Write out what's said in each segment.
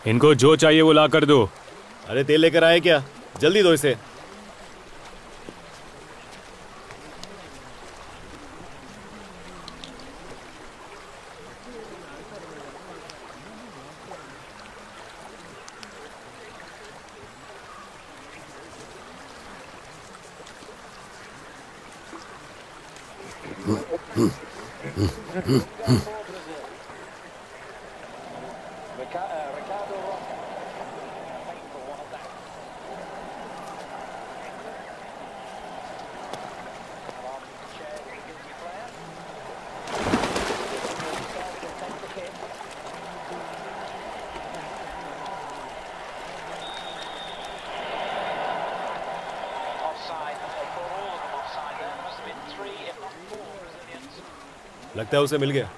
इनको जो चाहिए वो ला कर दो। अरे तेल लेकर आए क्या? जल्दी दो इसे। लगता है उसे मिल गया।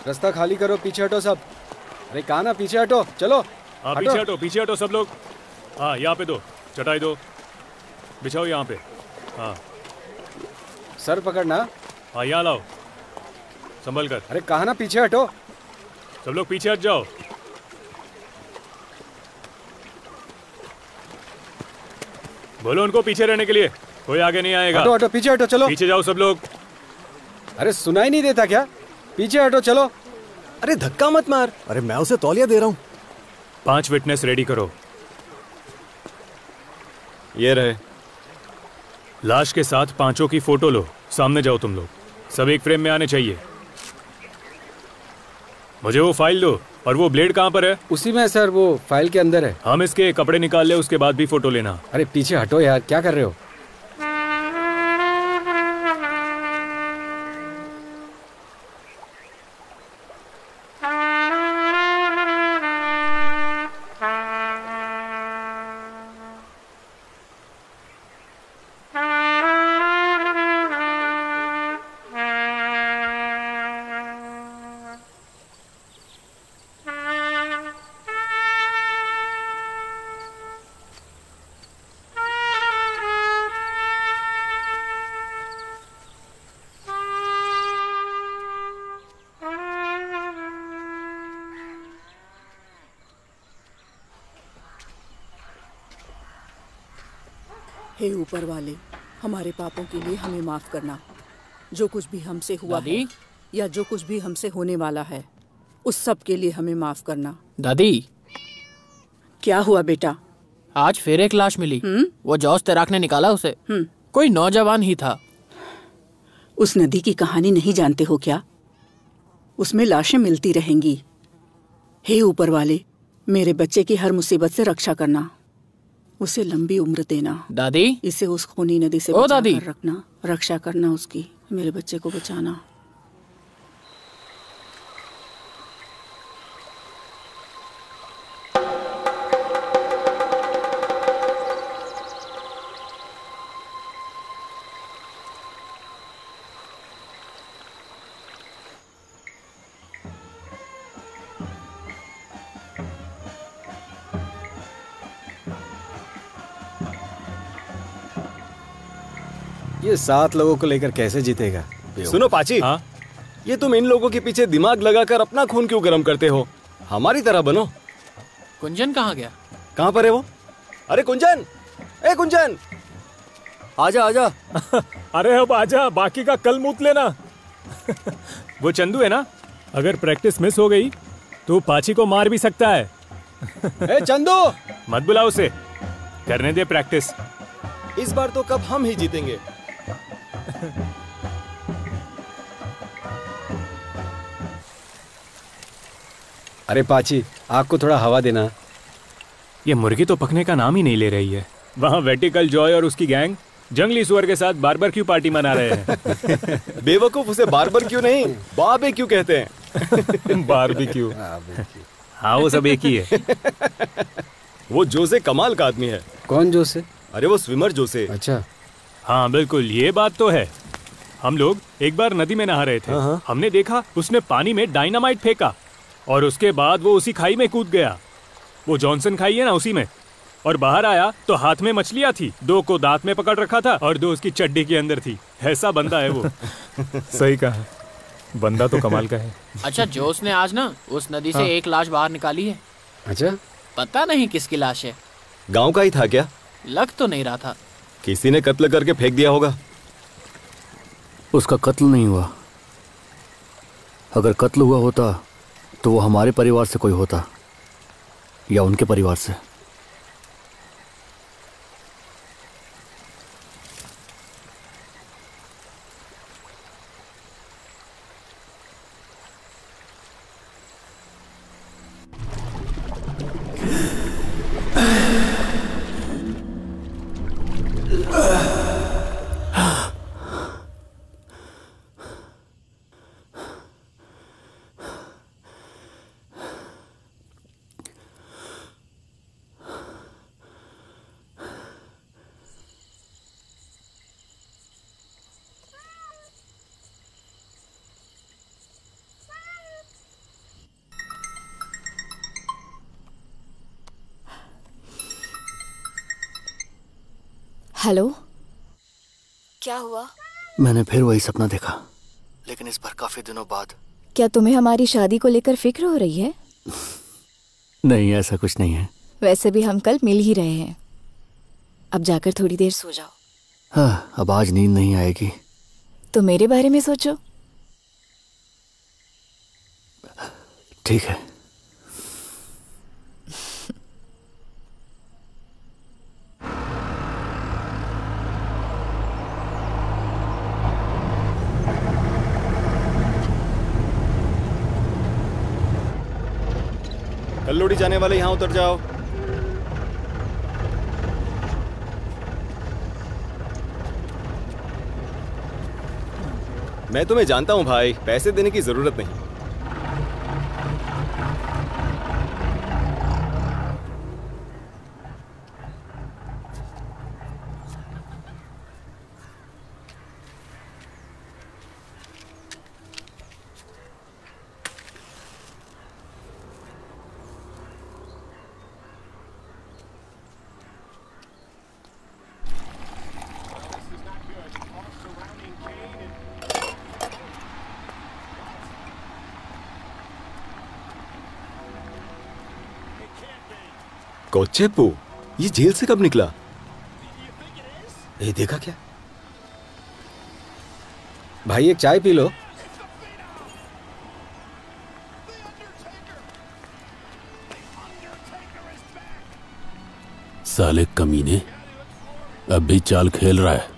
रास्ता खाली करो, पीछे हटो सब। अरे कहा ना पीछे हटो, चलो। हाँ पीछे हटो सब लोग। हाँ यहाँ पे दो, चटाई दो, बिछाओ यहाँ पे। हाँ सर पकड़ना। हाँ यहाँ लाओ, संभल कर। अरे कहा ना पीछे हटो। सब लोग पीछे हट जाओ। बोलो उनको पीछे रहने के लिए, कोई आगे नहीं आएगा। हटो हटो, पीछे हटो, चलो। पीछे जाओ सब लोग। अरे सुनाई नहीं देता क्या? पीछे हटो, चलो। अरे धक्का मत मार। अरे मैं उसे तौलिया दे रहा हूँ। 5 विटनेस रेडी करो। ये रहे। लाश के साथ 5 की फोटो लो। सामने जाओ तुम लोग, सब एक फ्रेम में आने चाहिए। मुझे वो फाइल दो। और वो ब्लेड कहाँ पर है? उसी में सर, वो फाइल के अंदर है। हम इसके कपड़े निकाल ले, उसके बाद भी फोटो लेना। अरे पीछे हटो यार, क्या कर रहे हो? हे ऊपर वाले, हमारे पापों के लिए हमें माफ करना। जो कुछ भी हमसे हुआ है या जो कुछ भी हमसे होने वाला है, उस सब के लिए हमें माफ करना। दादी, क्या हुआ बेटा? आज फिर एक लाश मिली। वो जॉस तैराक ने निकाला उसे। कोई नौजवान ही था। उस नदी की कहानी नहीं जानते हो क्या? उसमें लाशें मिलती रहेंगी। हे ऊपर वाले, मेरे बच्चे की हर मुसीबत से रक्षा करना, उसे लंबी उम्र देना। दादी, इसे उस खूनी नदी से बचा कर रखना, रक्षा करना उसकी, मेरे बच्चे को बचाना। ये 7 लोगों को लेकर कैसे जीतेगा? सुनो पाची, हाँ? ये तुम इन लोगों के पीछे दिमाग लगाकर अपना खून क्यों गर्म करते हो? हमारी तरह बनो। कुंजन कहाँ गया? कहाँ पर है वो? अरे कुंजन, ए कुंजन, आजा आजा। अरे अब आजा, बाकी का कल मूत लेना। वो चंदू है ना, अगर प्रैक्टिस मिस हो गई तो पाची को मार भी सकता है। ए चंदू, मत बुलाओ उसे, करने दे प्रैक्टिस। इस बार तो कब हम ही जीतेंगे। अरे पाची, आग को थोड़ा हवा देना। ये मुर्गी तो पकने का नाम ही नहीं ले रही है। वहाँ वर्टिकल जॉय और उसकी गैंग जंगली सुअर के साथ बारबेक्यू पार्टी मना रहे हैं। बेवकूफ, उसे बारबेक्यू नहीं बारबेक्यू कहते हैं। बारबेक्यू। हाँ वो सब एक ही है। वो जोसे कमाल का आदमी है। कौन जोसे? अरे वो स्विमर जोसे। अच्छा हाँ बिल्कुल, ये बात तो है। हम लोग एक बार नदी में नहा रहे थे। हमने देखा उसने पानी में डायनामाइट फेंका और उसके बाद वो उसी खाई में कूद गया। वो जॉनसन खाई है ना, उसी में। और बाहर आया तो हाथ में मछलियां थी, 2 को दांत में पकड़ रखा था और 2 उसकी चड्डी के अंदर थी। ऐसा बंदा है वो। सही कहा, बंदा तो कमाल का है। अच्छा, जोश ने आज ना उस नदी से एक लाश बाहर निकाली है। अच्छा, पता नहीं किसकी लाश है। गांव का ही था क्या? लग तो नहीं रहा था। किसी ने कत्ल करके फेंक दिया होगा। उसका कत्ल नहीं हुआ। अगर कत्ल हुआ होता तो वो हमारे परिवार से कोई होता या उनके परिवार से। हेलो, क्या हुआ? मैंने फिर वही सपना देखा, लेकिन इस बार काफी दिनों बाद। क्या तुम्हें हमारी शादी को लेकर फिक्र हो रही है? नहीं, ऐसा कुछ नहीं है। वैसे भी हम कल मिल ही रहे हैं। अब जाकर थोड़ी देर सो जाओ। हाँ, अब आज नींद नहीं आएगी। तो मेरे बारे में सोचो। ठीक है। कल्लोड़ी जाने वाले यहाँ उतर जाओ। मैं तुम्हें जानता हूँ भाई, पैसे देने की जरूरत नहीं। कोच्चेप्पू, ये जेल से कब निकला? ये देखा क्या? भाई एक चाय पी लो। साले कमीने, अब भी चाल खेल रहा है।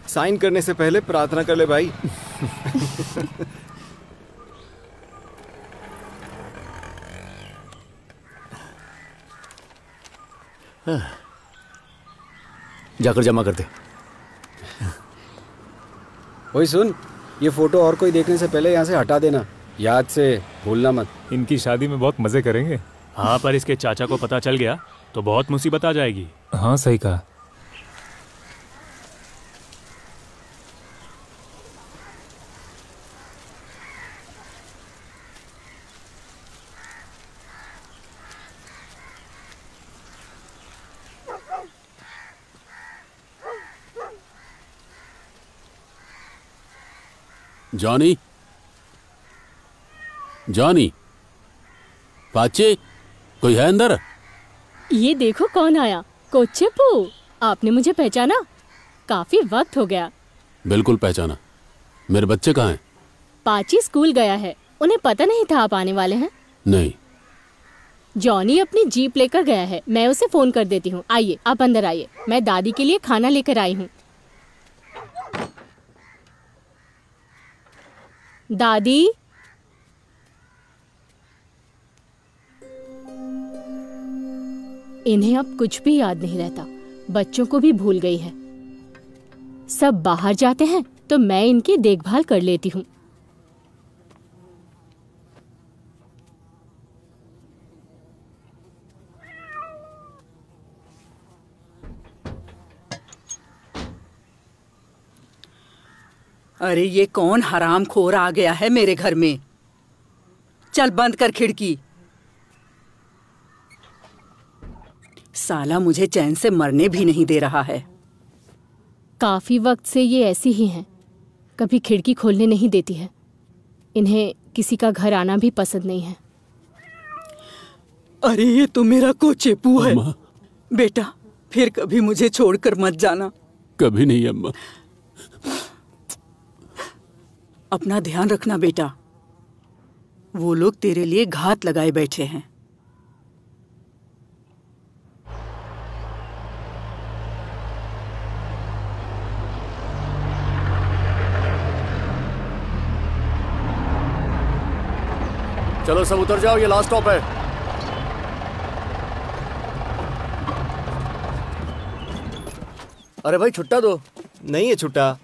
साइन करने से पहले प्रार्थना कर ले भाई। जाकर जमा कर दे। ओए सुन, ये फोटो और कोई देखने से पहले यहाँ से हटा देना, याद से भूलना मत। इनकी शादी में बहुत मजे करेंगे। हाँ, पर इसके चाचा को पता चल गया तो बहुत मुसीबत आ जाएगी। हाँ, सही कहा। जॉनी, जॉनी, पाचे, कोई है अंदर? ये देखो कौन आया। कोच्चेप्पू, आपने मुझे पहचाना? काफी वक्त हो गया। बिल्कुल पहचाना। मेरे बच्चे कहाँ हैं? पाची स्कूल गया है, उन्हें पता नहीं था आप आने वाले हैं। नहीं। जॉनी अपनी जीप लेकर गया है, मैं उसे फोन कर देती हूँ। आइए, आप अंदर आइए, मैं दादी के लिए खाना लेकर आई हूँ। दादी, इन्हें अब कुछ भी याद नहीं रहता, बच्चों को भी भूल गई है। सब बाहर जाते हैं तो मैं इनकी देखभाल कर लेती हूँ। अरे ये कौन हरामखोर आ गया है मेरे घर में। चल बंद कर खिड़की। साला मुझे चैन से मरने भी नहीं दे रहा है। काफी वक्त से ये ऐसी ही हैं, कभी खिड़की खोलने नहीं देती है। इन्हें किसी का घर आना भी पसंद नहीं है। अरे ये तो मेरा कोचेपू है। बेटा फिर कभी मुझे छोड़कर मत जाना। कभी नहीं अम्मा। अपना ध्यान रखना बेटा, वो लोग तेरे लिए घात लगाए बैठे हैं। चलो सब उतर जाओ, ये लास्ट स्टॉप है। अरे भाई छुट्टा दो। नहीं है छुट्टा।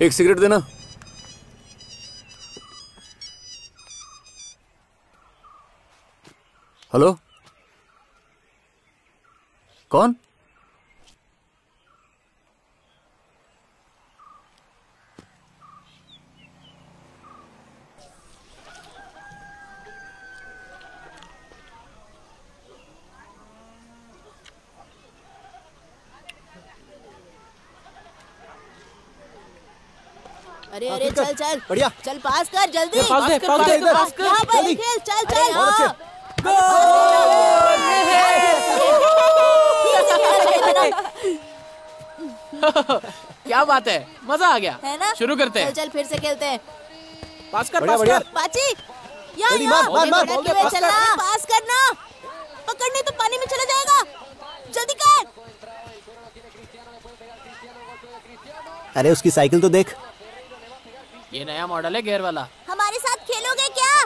एक सिगरेट देना। हेलो, कौन? अरे अरे चल चल बढ़िया, चल पास कर जल्दी। पास दे पास कर यहाँ पर खेल, चल चल। क्या बात है, मजा आ गया। है ना? शुरू करते हैं। चल चल फिर से खेलते हैं। पास कर, बढ़िया, पास बढ़िया। कर। पाची यहाँ मार, चलना, पास करना। पकड़ने तो पानी में चला जाएगा, जल्दी कर। अरे उसकी साइकिल तो देख। ये नया मॉडल है गियर वाला। हमारे साथ खेलोगे क्या?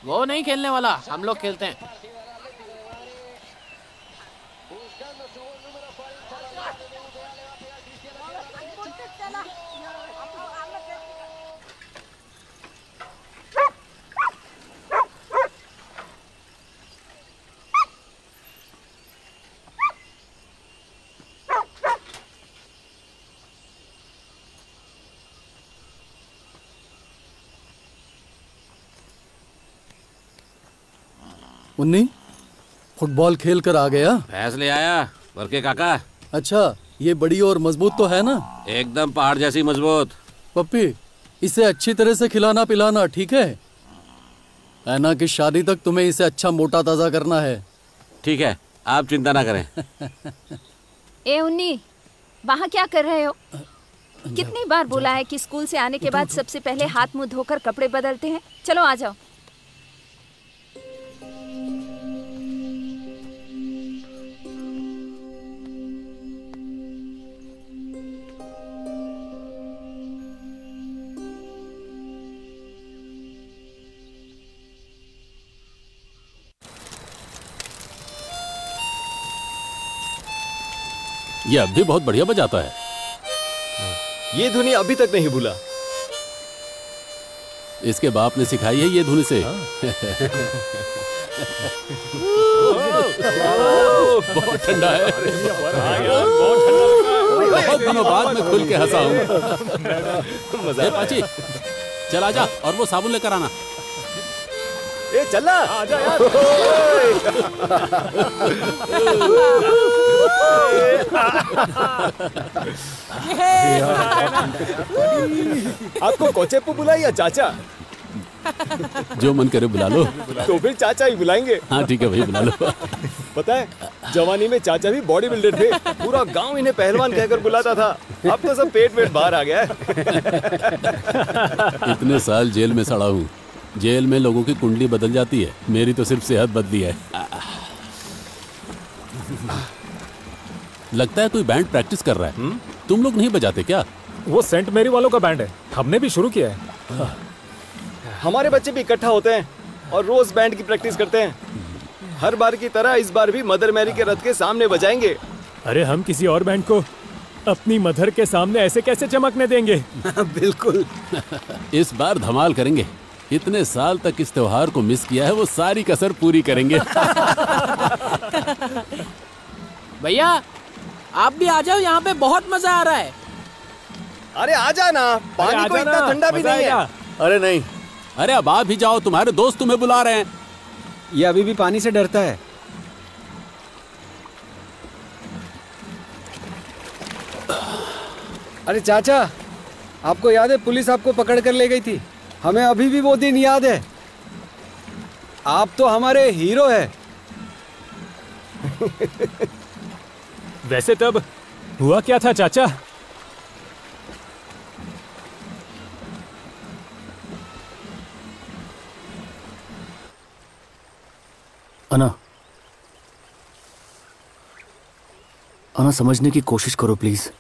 वो नहीं खेलने वाला, हम लोग खेलते हैं। उन्नी, फुटबॉल खेल कर आ गया? भैंस ले आया वर्के काका। अच्छा, ये बड़ी और मजबूत तो है ना? एकदम पहाड़ जैसी मजबूत। पप्पी, इसे अच्छी तरह से खिलाना पिलाना, ठीक है? ऐना की शादी तक तुम्हें इसे अच्छा मोटा ताजा करना है। ठीक है, आप चिंता ना करें। ए उन्नी, वहाँ क्या कर रहे हो? कितनी बार बोला है कि स्कूल से आने के बाद सबसे पहले हाथ मुंह धोकर कपड़े बदलते हैं। चलो आ जाओ। ये अब भी बहुत बढ़िया बजाता है। ये धुनी अभी तक नहीं भूला। इसके बाप ने सिखाई है ये धुन इसे। बहुत ठंडा है। बहुत दिनों बाद मैं खुल के हंसा हूँ। मजा पाची, चल आजा और वो साबुन लेकर आना। ए चलना, आजा यार। आपको कोचेपू बुलाए या चाचा? जो मन करे बुला लो। तो फिर चाचा ही बुलाएंगे। हाँ ठीक है भाई, बुला लो। पता है, जवानी में चाचा भी बॉडी बिल्डर थे। पूरा गांव इन्हें पहलवान कहकर बुलाता था। अब तो सब पेट वेट बाहर आ गया है। इतने साल जेल में सड़ा हूँ। जेल में लोगों की कुंडली बदल जाती है, मेरी तो सिर्फ सेहत बदली है। लगता है कोई बैंड प्रैक्टिस कर रहा है। तुम लोग नहीं बजाते क्या? वो सेंट मैरी वालों का बैंड है, हमने भी शुरू किया है। हमारे बच्चे भी इकट्ठा होते हैं और रोज बैंड की प्रैक्टिस करते हैं। हर बार की तरह इस बार भी मदर मैरी के रथ के सामने बजाएंगे। अरे हम किसी और बैंड को अपनी मदर के सामने ऐसे कैसे चमकने देंगे? बिल्कुल। इस बार धमाल करेंगे। इतने साल तक इस त्योहार को मिस किया है, वो सारी कसर पूरी करेंगे। भैया आप भी आ जाओ, यहाँ पे बहुत मजा आ रहा है। अरे आ जा ना, पानी को इतना ठंडा भी नहीं है। अरे नहीं, अरे अब आ भी जाओ, तुम्हारे दोस्त तुम्हें बुला रहे हैं। ये अभी भी पानी से डरता है। अरे चाचा, आपको याद है पुलिस आपको पकड़ कर ले गई थी? हमें अभी भी वो दिन याद है। आप तो हमारे हीरो हैं। वैसे तब हुआ क्या था चाचा? अना, अना समझने की कोशिश करो प्लीज।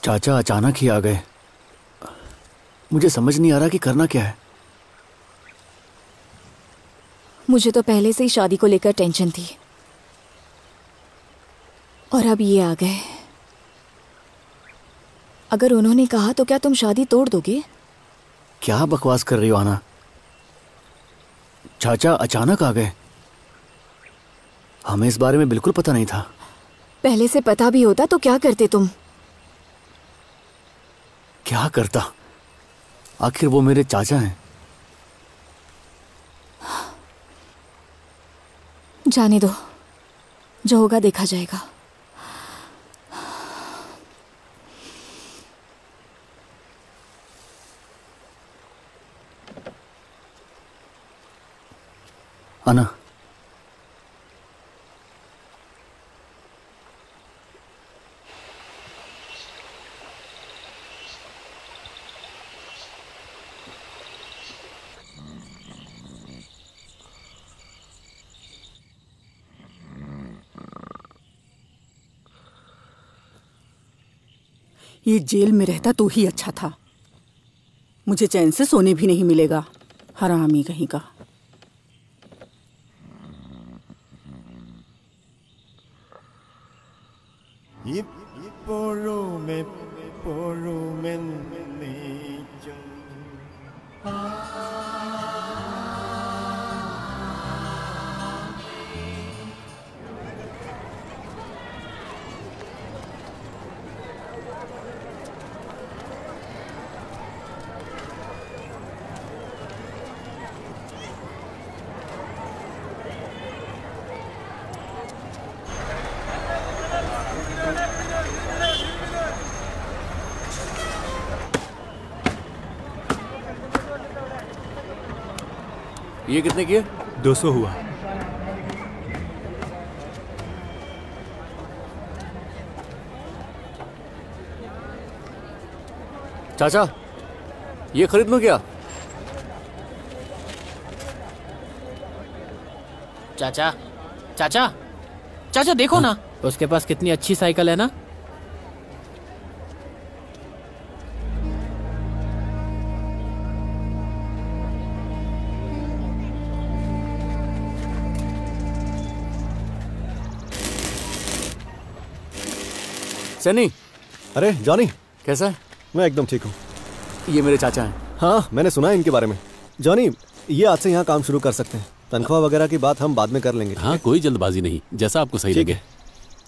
चाचा अचानक ही आ गए। मुझे समझ नहीं आ रहा कि करना क्या है। मुझे तो पहले से ही शादी को लेकर टेंशन थी, और अब ये आ गए। अगर उन्होंने कहा तो क्या तुम शादी तोड़ दोगे? क्या बकवास कर रही हो आना? चाचा अचानक आ गए, हमें इस बारे में बिल्कुल पता नहीं था। पहले से पता भी होता तो क्या करते तुम? क्या करता? आखिर वो मेरे चाचा हैं। जाने दो, जो होगा देखा जाएगा। आना, ये जेल में रहता तो ही अच्छा था। मुझे चैन से सोने भी नहीं मिलेगा, हरामी कहीं का। ये कितने की है? 200 हुआ। चाचा, ये खरीद लूं क्या? चाचा, चाचा, चाचा देखो ना, उसके पास कितनी अच्छी साइकिल है ना। सनी। अरे जॉनी, कैसा है? मैं एकदम ठीक हूँ। ये मेरे चाचा हैं। हाँ, मैंने सुना है इनके बारे में। जॉनी, ये आज से यहाँ काम शुरू कर सकते हैं। तनख्वाह वगैरह की बात हम बाद में कर लेंगे। हाँ, कोई जल्दबाजी नहीं, जैसा आपको सही लगे।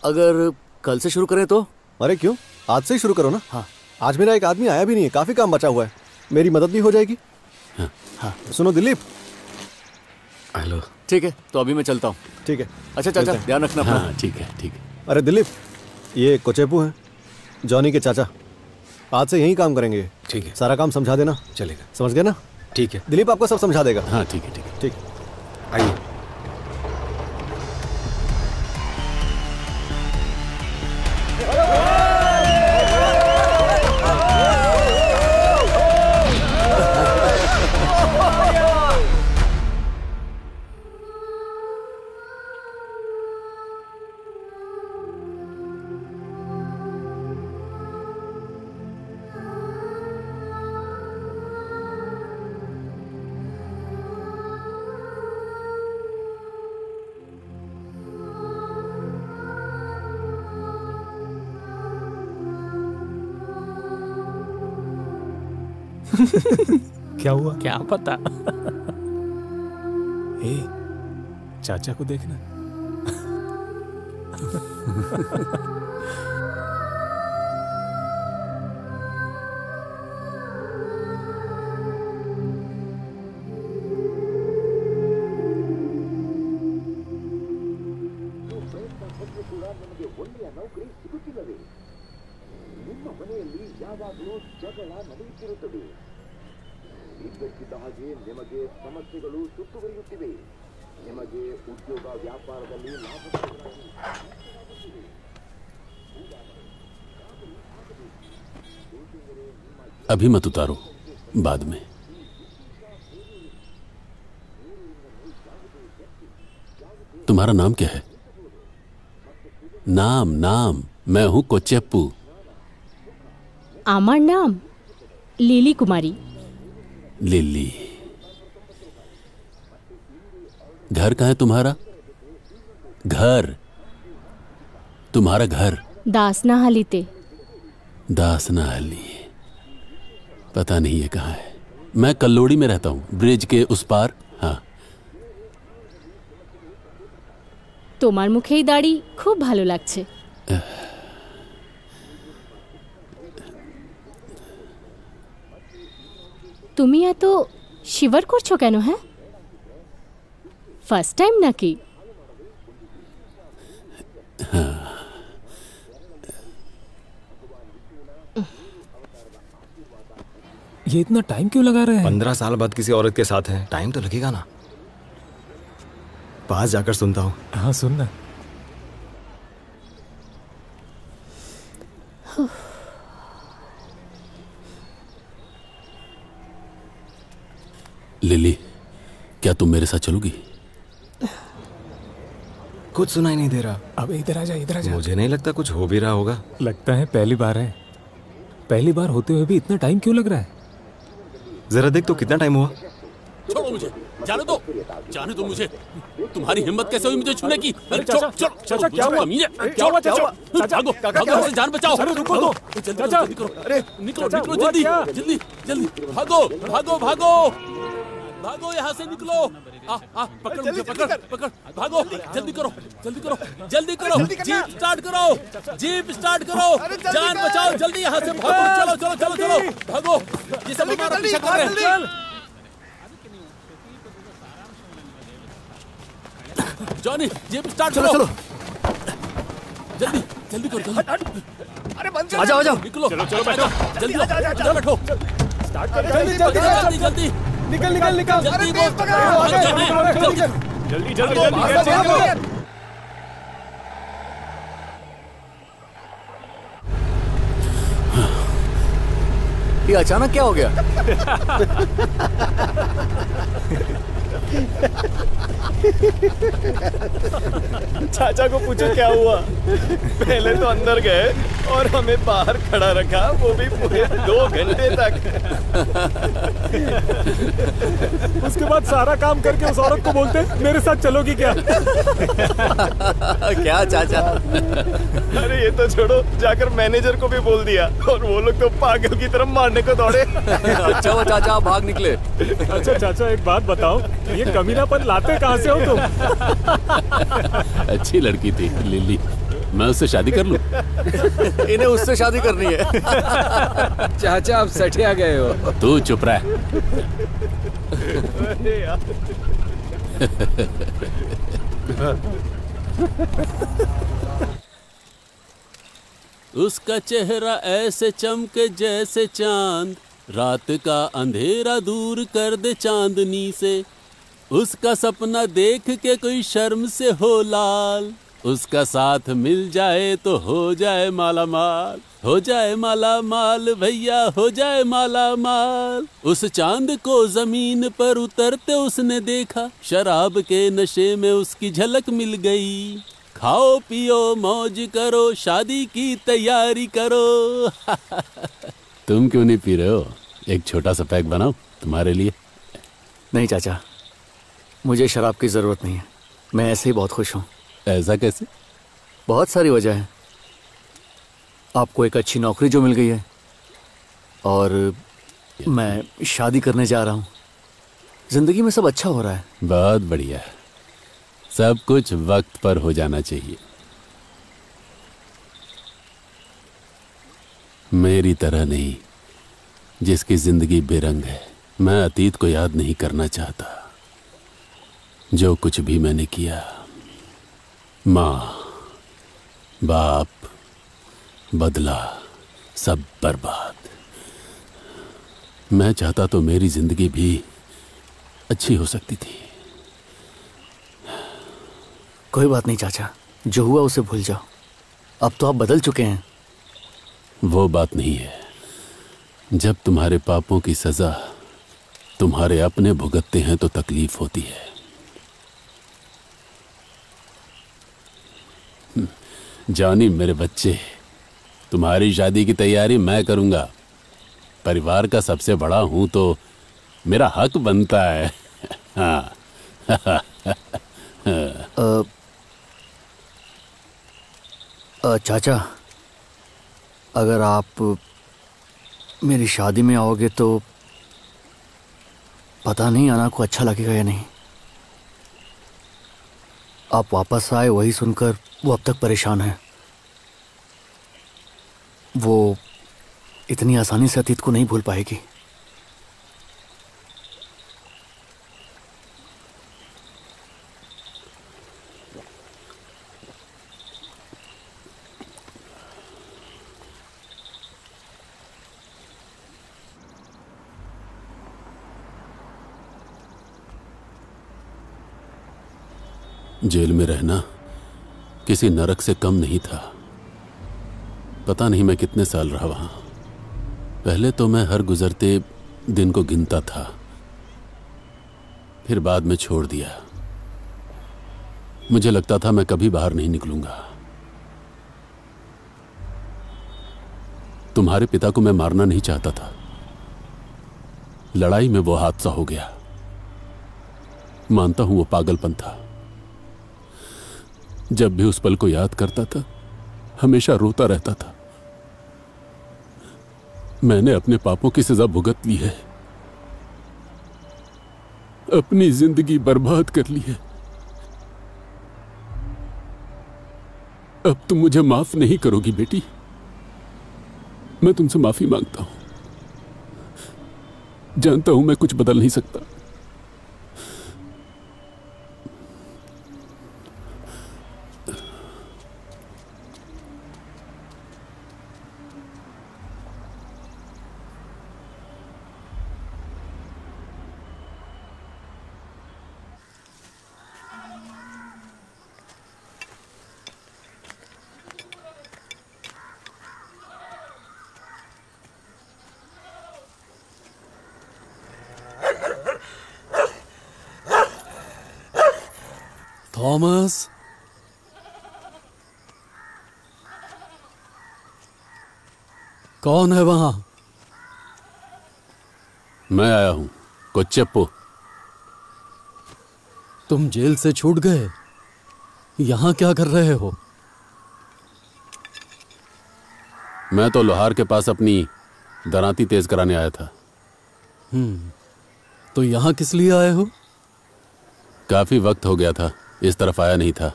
अगर कल से शुरू करें तो? अरे क्यों, आज से ही शुरू करो ना। हाँ। आज मेरा एक आदमी आया भी नहीं है, काफी काम बचा हुआ है। मेरी मदद भी हो जाएगी। हाँ। हाँ। सुनो दिलीप। हेलो। ठीक है, तो अभी मैं चलता हूँ। ठीक है। अच्छा चाचा, ध्यान रखना अपना। हाँ, ठीक है, ठीक है। अरे दिलीप, ये कोचेपू हैं, जॉनी के चाचा। आज से यही काम करेंगे। ठीक है। सारा काम समझा देना। चलेगा। समझ गए ना? ठीक है। दिलीप आपको सब समझा देगा। हाँ, ठीक है, ठीक है। ठीक। आइए। क्या हुआ? क्या पता। चाचा को देखना। ಇದ್ದಕ್ಕಿದ್ದ ಹಾಗೆ ನಿಮಗೆ ಸಮಸ್ಯೆಗಳು ಸುತ್ತುವರಿಯುತ್ತಿವೆ. ನಿಮಗೆ ಉದ್ಯೋಗ ವ್ಯಾಪಾರದಲ್ಲಿ ಲಾಭ अभी मत उतारो, बाद में। तुम्हारा नाम क्या है? नाम नाम। मैं हूं कोचेप्पू। आमार नाम लिली कुमारी। लिली। घर कहाँ है तुम्हारा? घर, तुम्हारा घर? दासनाहलीते। दासनाहली, पता नहीं ये कहाँ है। मैं कल्लोड़ी में रहता हूँ, ब्रिज के उस पार। हाँ। তোমার মুখে এই দাড়ি খুব ভালো লাগছে। তুমি এত শিভার করছো কেন? হ্যাঁ, ফার্স্ট টাইম নাকি? हाँ। ये इतना टाइम क्यों लगा रहे हैं? 15 साल बाद किसी औरत के साथ है, टाइम तो लगेगा ना। पास जाकर सुनता हूँ। हाँ सुनना। लिली, क्या तुम मेरे साथ चलोगी? कुछ सुनाई नहीं दे रहा। अब इधर आ जा, इधर आ जा। मुझे नहीं लगता कुछ हो भी रहा होगा। लगता है पहली बार है। पहली बार होते हुए भी इतना टाइम क्यों लग रहा है? जरा देख तो कितना टाइम हुआ। छोड़ो मुझे, जाने दो, जाने दो मुझे। तुम्हारी हिम्मत कैसे हुई मुझे छूने की? चाचा, चाचा क्या हुआ? क्या हुआ चाचा? भागो, भागो, जान बचाओ। रुको दो। चाचा, अरे निकलो, निकलो जल्दी, जल्दी, जल्दी, भागो, भागो, भागो, भागो यहाँ से निकलो। पकड़ मुझे, पकड़, पकड़, भागो, जल्दी करो, जल्दी करो, जल्दी करो, जीप स्टार्ट करो, जीप स्टार्ट करो, जान बचाओ, जल्दी यहाँ से भागो, चलो, चलो, चलो, चलो, भागो, ये सब हमारा पीछा कर रहे हैं। जॉनी, जीप स्टार्ट करो, चलो, जल्दी, जल्दी करो, जल्दी। अरे बंद कर। आजाओ, आजाओ, निकलो, चलो, चलो, बैठो, जल्दी, चलो, बैठो, स्टार्ट कर, जल्दी, जल्दी, जल्दी, जल्दी, निकल, निकल, निकल। जल्दी, जल्दी, जल्दी। ये अचानक क्या हो गया? चाचा को पूछो क्या हुआ। पहले तो अंदर गए और हमें बाहर खड़ा रखा, वो भी पूरे 2 घंटे तक। उसके बाद सारा काम करके उस औरत को बोलते मेरे साथ चलोगी क्या? क्या चाचा? अरे ये तो छोड़ो, जाकर मैनेजर को भी बोल दिया और वो लोग तो पागल की तरफ मारने को दौड़े। अच्छा वो चाचा भाग निकले। अच्छा चाचा एक बात बताओ, ये कमीनापन लाते कहाँ से हो तुम? अच्छी लड़की थी लिली, मैं उससे शादी कर लूं? इन्हें उससे शादी करनी है। चाचा आप सठिया गए हो। तू चुप रह। उसका चेहरा ऐसे चमके जैसे चांद, रात का अंधेरा दूर कर दे चांदनी से। उसका सपना देख के कोई शर्म से हो लाल, उसका साथ मिल जाए तो हो जाए माला माल, हो जाए माला माल भैया, हो जाए माला माल। उस चांद को जमीन पर उतरते उसने देखा, शराब के नशे में उसकी झलक मिल गई। खाओ पियो मौज करो, शादी की तैयारी करो। तुम क्यों नहीं पी रहे हो? एक छोटा सा पैक बनाओ तुम्हारे लिए। नहीं चाचा, मुझे शराब की जरूरत नहीं है, मैं ऐसे ही बहुत खुश हूँ। ऐसा कैसे? बहुत सारी वजह है। आपको एक अच्छी नौकरी जो मिल गई है, और मैं शादी करने जा रहा हूँ। जिंदगी में सब अच्छा हो रहा है। बहुत बढ़िया। सब कुछ वक्त पर हो जाना चाहिए। मेरी तरह नहीं, जिसकी जिंदगी बेरंग है। मैं अतीत को याद नहीं करना चाहता। जो कुछ भी मैंने किया, माँ, बाप, बदला, सब बर्बाद। मैं चाहता तो मेरी जिंदगी भी अच्छी हो सकती थी। कोई बात नहीं चाचा, जो हुआ उसे भूल जाओ। अब तो आप बदल चुके हैं। वो बात नहीं है। जब तुम्हारे पापों की सजा तुम्हारे अपने भुगतते हैं तो तकलीफ होती है। जॉनी मेरे बच्चे, तुम्हारी शादी की तैयारी मैं करूंगा। परिवार का सबसे बड़ा हूं तो मेरा हक बनता है। हाँ। चाचा, अगर आप मेरी शादी में आओगे तो पता नहीं अना को अच्छा लगेगा या नहीं। आप वापस आए वही सुनकर वो अब तक परेशान है। वो इतनी आसानी से अतीत को नहीं भूल पाएगी। जेल में रहना किसी नरक से कम नहीं था। पता नहीं मैं कितने साल रहा वहां। पहले तो मैं हर गुजरते दिन को गिनता था, फिर बाद में छोड़ दिया। मुझे लगता था मैं कभी बाहर नहीं निकलूंगा। तुम्हारे पिता को मैं मारना नहीं चाहता था। लड़ाई में वो हादसा हो गया। मानता हूं वो पागलपन था। जब भी उस पल को याद करता था हमेशा रोता रहता था। मैंने अपने पापों की सजा भुगत ली है, अपनी जिंदगी बर्बाद कर ली है। अब तुम मुझे माफ नहीं करोगी बेटी। मैं तुमसे माफी मांगता हूं। जानता हूं मैं कुछ बदल नहीं सकता। थॉमस, कौन है वहां? मैं आया हूं, कोच्चेप्पू। तुम जेल से छूट गए, यहां क्या कर रहे हो? मैं तो लोहार के पास अपनी दरांती तेज कराने आया था। तो यहां किस लिए आए हो? काफी वक्त हो गया था, इस तरफ आया नहीं था।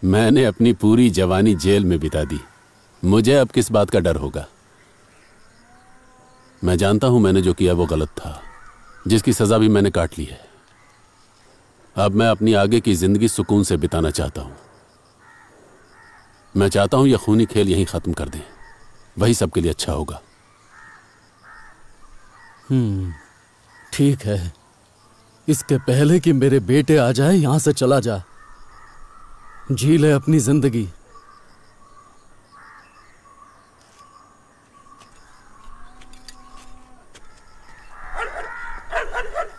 मैंने अपनी पूरी जवानी जेल में बिता दी। मुझे अब किस बात का डर होगा? मैं जानता हूं मैंने जो किया वो गलत था, जिसकी सजा भी मैंने काट ली है। अब मैं अपनी आगे की जिंदगी सुकून से बिताना चाहता हूं। मैं चाहता हूं यह खूनी खेल यहीं खत्म कर दें, वही सबके लिए अच्छा होगा। ठीक है, इसके पहले कि मेरे बेटे आ जाए यहां से चला जा। जी ले अपनी जिंदगी।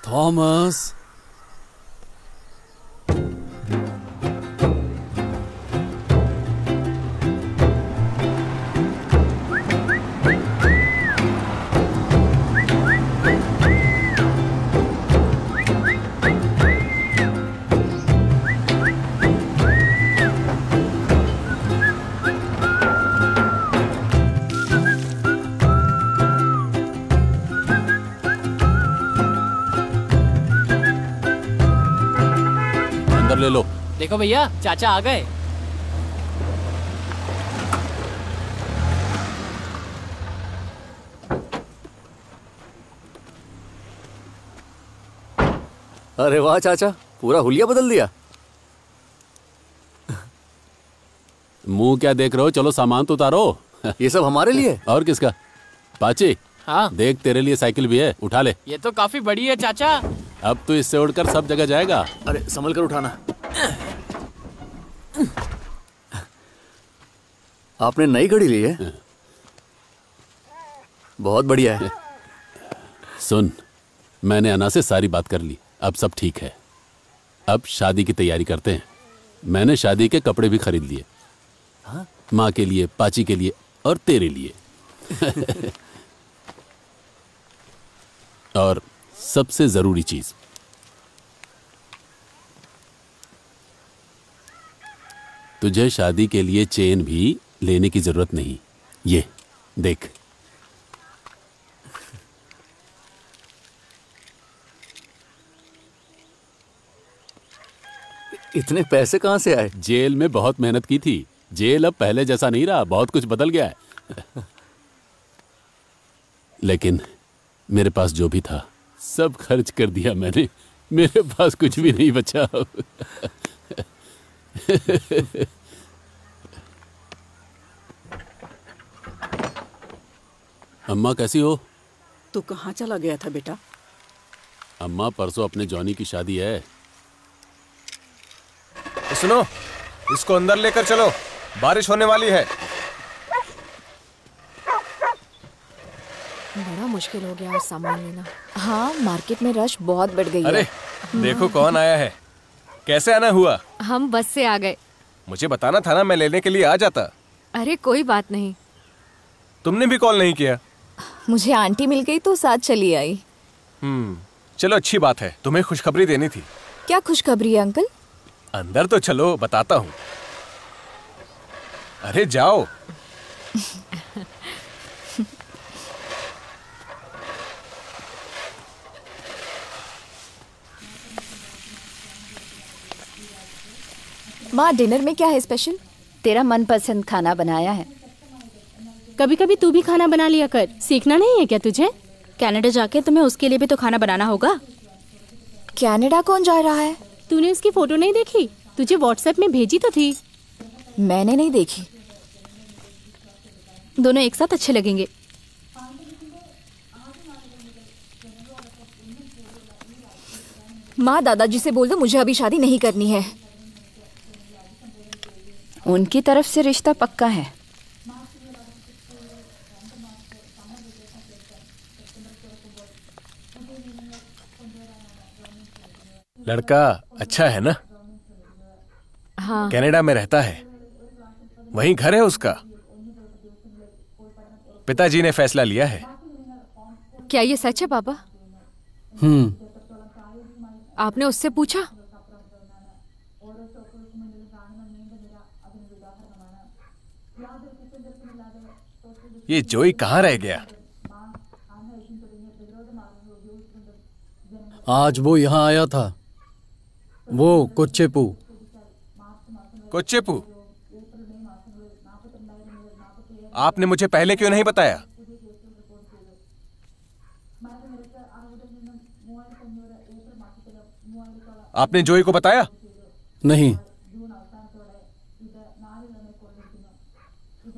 थॉमस, अंदर ले लो। देखो भैया, चाचा आ गए। अरे वाह चाचा, पूरा हुलिया बदल दिया। मुंह क्या देख रहे हो, चलो सामान तो उतारो। ये सब हमारे लिए? और किसका? पाची, हाँ देख तेरे लिए साइकिल भी है, उठा ले। ये तो काफी बड़ी है चाचा। अब तो इससे उड़कर सब जगह जाएगा। अरे संभल कर उठाना। आपने नई घड़ी ली है? बहुत बढ़िया है। सुन, मैंने अन्ना से सारी बात कर ली, अब सब ठीक है। अब शादी की तैयारी करते हैं। मैंने शादी के कपड़े भी खरीद लिए। हाँ? माँ के लिए, पाची के लिए और तेरे लिए। और सबसे जरूरी चीज, तुझे शादी के लिए चेन भी लेने की जरूरत नहीं। ये देख। इतने पैसे कहां से आए? जेल में बहुत मेहनत की थी। जेल अब पहले जैसा नहीं रहा, बहुत कुछ बदल गया है। लेकिन मेरे पास जो भी था सब खर्च कर दिया मैंने। मेरे पास कुछ भी नहीं बचा अब। अम्मा कैसी हो? तू कहाँ चला गया था बेटा? अम्मा, परसों अपने जॉनी की शादी है। सुनो, इसको अंदर लेकर चलो, बारिश होने वाली है। बड़ा मुश्किल हो गया आज सामान लेना। हाँ, मार्केट में रश बहुत बढ़ गई है। अरे देखो कौन आया है। कैसे आना हुआ? हम बस से आ गए। मुझे बताना था ना, मैं लेने के लिए आ जाता। अरे कोई बात नहीं। तुमने भी कॉल नहीं किया। मुझे आंटी मिल गई तो साथ चली आई। चलो अच्छी बात है, तुम्हें खुशखबरी देनी थी। क्या खुशखबरी है अंकल? अंदर तो चलो, बताता हूँ। अरे जाओ। माँ, डिनर में क्या है स्पेशल? तेरा मनपसंद खाना बनाया है। कभी कभी तू भी खाना बना लिया कर, सीखना नहीं है क्या तुझे? कनाडा जाके तुम्हें उसके लिए भी तो खाना बनाना होगा। कनाडा कौन जा रहा है? तूने उसकी फोटो नहीं देखी? तुझे व्हाट्सएप में भेजी तो थी। मैंने नहीं देखी। दोनों एक साथ अच्छे लगेंगे। माँ, दादाजी से बोल दो मुझे अभी शादी नहीं करनी है। उनकी तरफ से रिश्ता पक्का है। लड़का अच्छा है ना? हाँ। कनाडा में रहता है, वहीं घर है उसका। पिताजी ने फैसला लिया है। क्या ये सच है पापा? आपने उससे पूछा? ये जोई कहाँ रह गया? आज वो यहाँ आया था, वो कोच्चेपू। कोच्चेपू? आपने मुझे पहले क्यों नहीं बताया? आपने जोई को बताया? नहीं,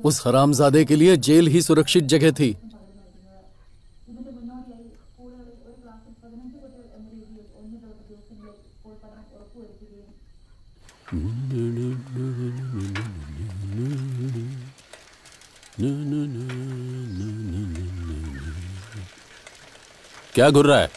उस हरामजादे के लिए जेल ही सुरक्षित जगह थी। क्या घुर रहा है?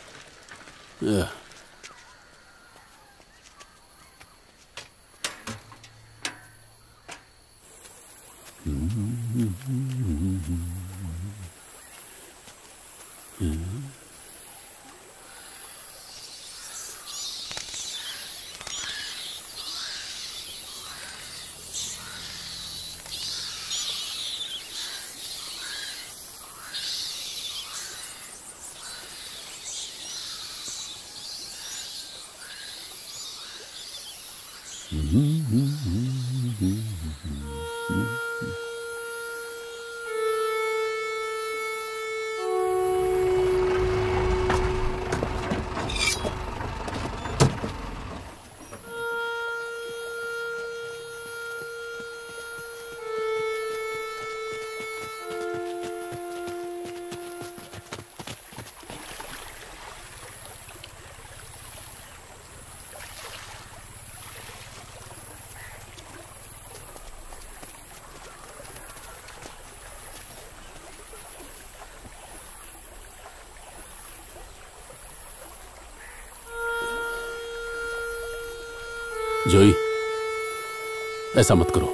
जोई, ऐसा मत करो।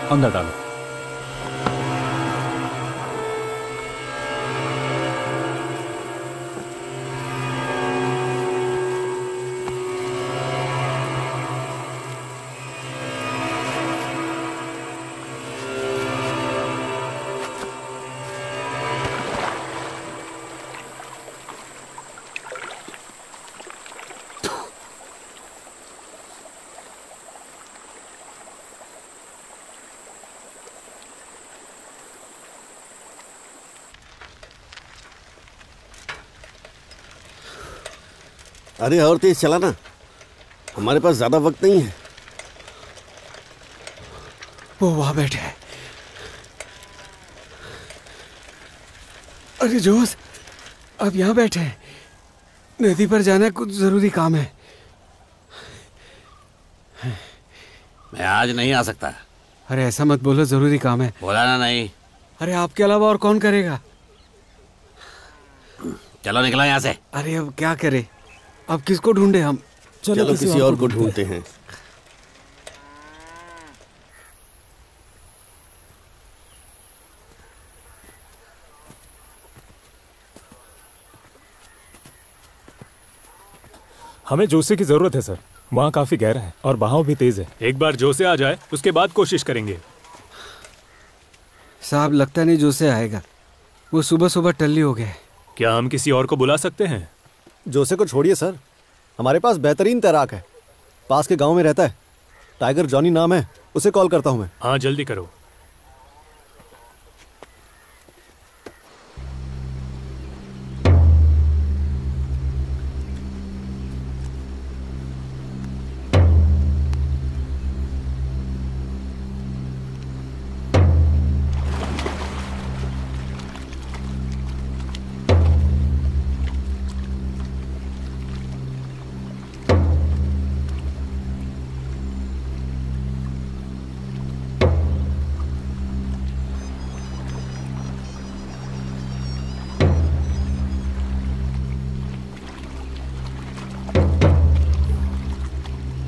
अंदर डालो। अरे और तेज चला ना, हमारे पास ज्यादा वक्त नहीं है। वो वहां बैठे हैं। अरे जोश, अब यहाँ बैठे हैं। नदी पर जाना कुछ जरूरी काम है। मैं आज नहीं आ सकता। अरे ऐसा मत बोलो, जरूरी काम है। बोला ना नहीं। अरे आपके अलावा और कौन करेगा? चलो निकलो यहाँ से। अरे अब क्या करे, अब किसको ढूंढे हम? चलो किसी और को ढूंढते हैं। हमें जोसे की जरूरत है सर। वहाँ काफी गहरा है और बहाव भी तेज है। एक बार जोसे आ जाए उसके बाद कोशिश करेंगे। साहब लगता नहीं जोसे आएगा, वो सुबह सुबह टल्ली हो गया है। क्या हम किसी और को बुला सकते हैं? जोसे को छोड़िए सर, हमारे पास बेहतरीन तैराक है, पास के गांव में रहता है। टाइगर जॉनी नाम है, उसे कॉल करता हूं मैं। हाँ जल्दी करो।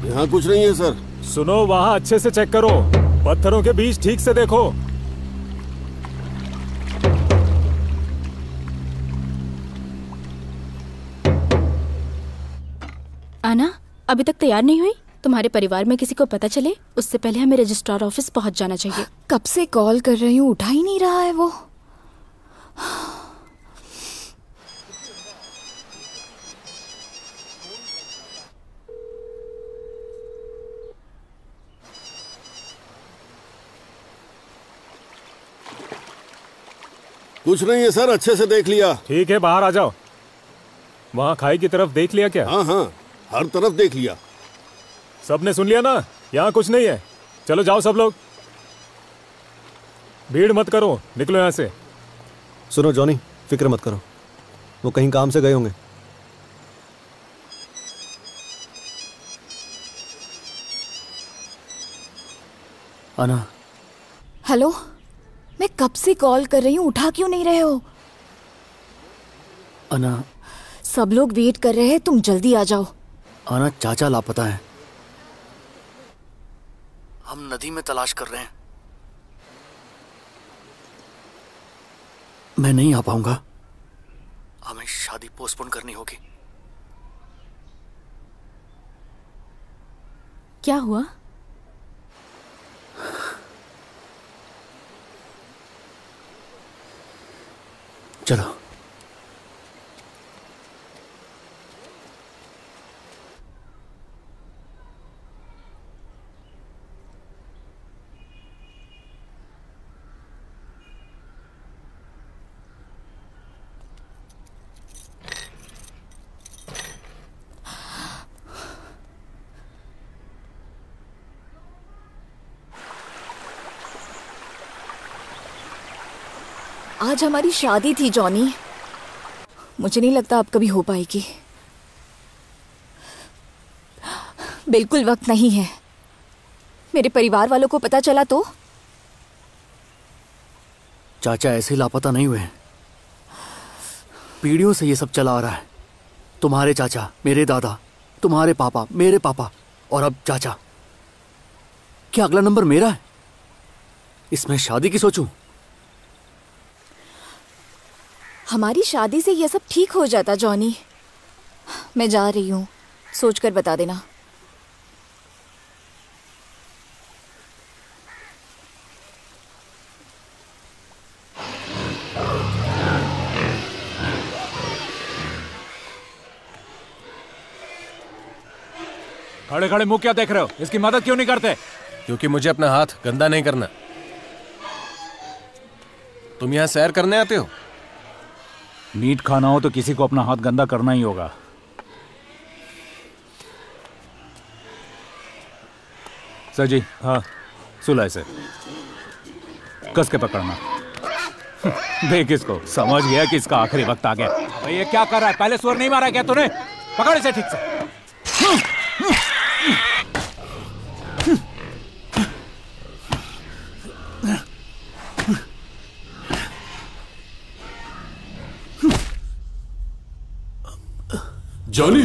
यहाँ कुछ नहीं है सर। सुनो, वहाँ अच्छे से चेक करो, पत्थरों के बीच ठीक से देखो। आना अभी तक तैयार नहीं हुई? तुम्हारे परिवार में किसी को पता चले उससे पहले हमें रजिस्ट्रार ऑफिस पहुंच जाना चाहिए। कब से कॉल कर रही हूँ, उठा ही नहीं रहा है वो। कुछ नहीं है सर, अच्छे से देख लिया। ठीक है, बाहर आ जाओ। वहाँ खाई की तरफ देख लिया क्या? हाँ हाँ, हर तरफ देख लिया। सबने सुन लिया ना? यहाँ कुछ नहीं है। चलो जाओ सब लोग, भीड़ मत करो, निकलो यहाँ से। सुनो जॉनी, फिक्र मत करो, वो कहीं काम से गए होंगे। आना। हेलो, मैं कब से कॉल कर रही हूँ, उठा क्यों नहीं रहे हो? अना, सब लोग वेट कर रहे हैं, तुम जल्दी आ जाओ। आना, चाचा लापता है। हम नदी में तलाश कर रहे हैं। मैं नहीं आ पाऊंगा। हमें शादी पोस्टपोन करनी होगी। क्या हुआ? चलो। आज हमारी शादी थी जॉनी। मुझे नहीं लगता अब कभी हो पाएगी। बिल्कुल वक्त नहीं है। मेरे परिवार वालों को पता चला तो? चाचा ऐसे लापता नहीं हुए। पीढ़ियों से ये सब चला आ रहा है। तुम्हारे चाचा, मेरे दादा, तुम्हारे पापा, मेरे पापा और अब चाचा। क्या अगला नंबर मेरा है? इसमें शादी की सोचूं? हमारी शादी से यह सब ठीक हो जाता जॉनी। मैं जा रही हूँ, सोचकर बता देना। खड़े खड़े मुंह क्या देख रहे हो? इसकी मदद क्यों नहीं करते? क्योंकि मुझे अपना हाथ गंदा नहीं करना। तुम यहाँ सैर करने आते हो? मीट खाना हो तो किसी को अपना हाथ गंदा करना ही होगा। सर जी, हाँ, सुला इसे, कस के पकड़ना। देख इसको, समझ गया कि इसका आखिरी वक्त आ गया। भाई ये क्या कर रहा है? पहले सुअर नहीं मारा क्या तूने? पकड़ इसे ठीक से। Johnny,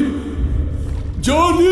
Johnny!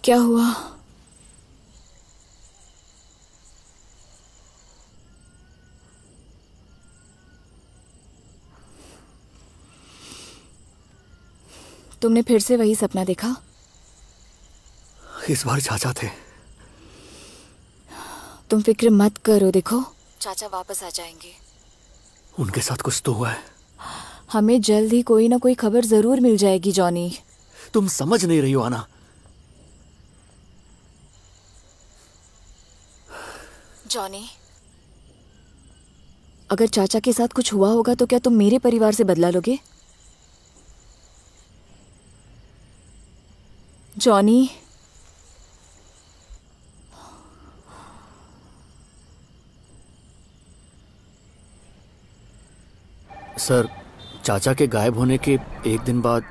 क्या हुआ? तुमने फिर से वही सपना देखा? इस बार चाचा थे। तुम फिक्र मत करो, देखो चाचा वापस आ जाएंगे। उनके साथ कुछ तो हुआ है। हमें जल्द ही कोई ना कोई खबर जरूर मिल जाएगी जॉनी। तुम समझ नहीं रही हो आना। जॉनी, अगर चाचा के साथ कुछ हुआ होगा तो क्या तुम मेरे परिवार से बदला लोगे? जॉनी, सर, चाचा के गायब होने के एक दिन बाद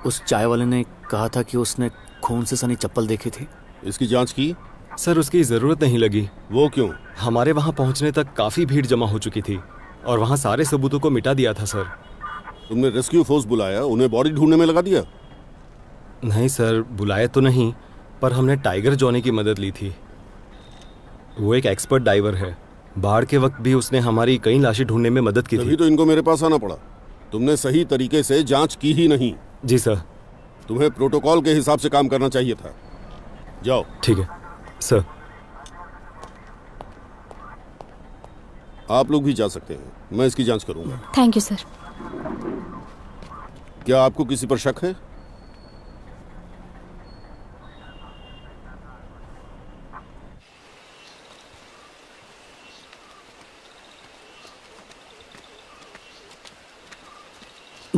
उस चाय वाले ने कहा था कि उसने खून से सनी चप्पल देखी थी। इसकी जांच की? सर, उसकी जरूरत नहीं लगी। वो क्यों? हमारे वहां पहुंचने तक काफी भीड़ जमा हो चुकी थी और वहां सारे सबूतों को मिटा दिया था सर। तुमने रेस्क्यू फोर्स बुलाया, उन्हें बॉडी ढूंढने में लगा दिया? नहीं सर, बुलाया तो नहीं, पर हमने टाइगर जॉनी की मदद ली थी। वो एक एक्सपर्ट डाइवर है। बाढ़ के वक्त भी उसने हमारी कई लाशें ढूंढने में मदद की थी। तभी तो इनको मेरे पास आना पड़ा। तुमने सही तरीके से जांच की ही नहीं। जी सर। तुम्हें प्रोटोकॉल के हिसाब से काम करना चाहिए था। जाओ। ठीक है सर। आप लोग भी जा सकते हैं, मैं इसकी जांच करूंगा। Thank you sir. क्या आपको किसी पर शक है?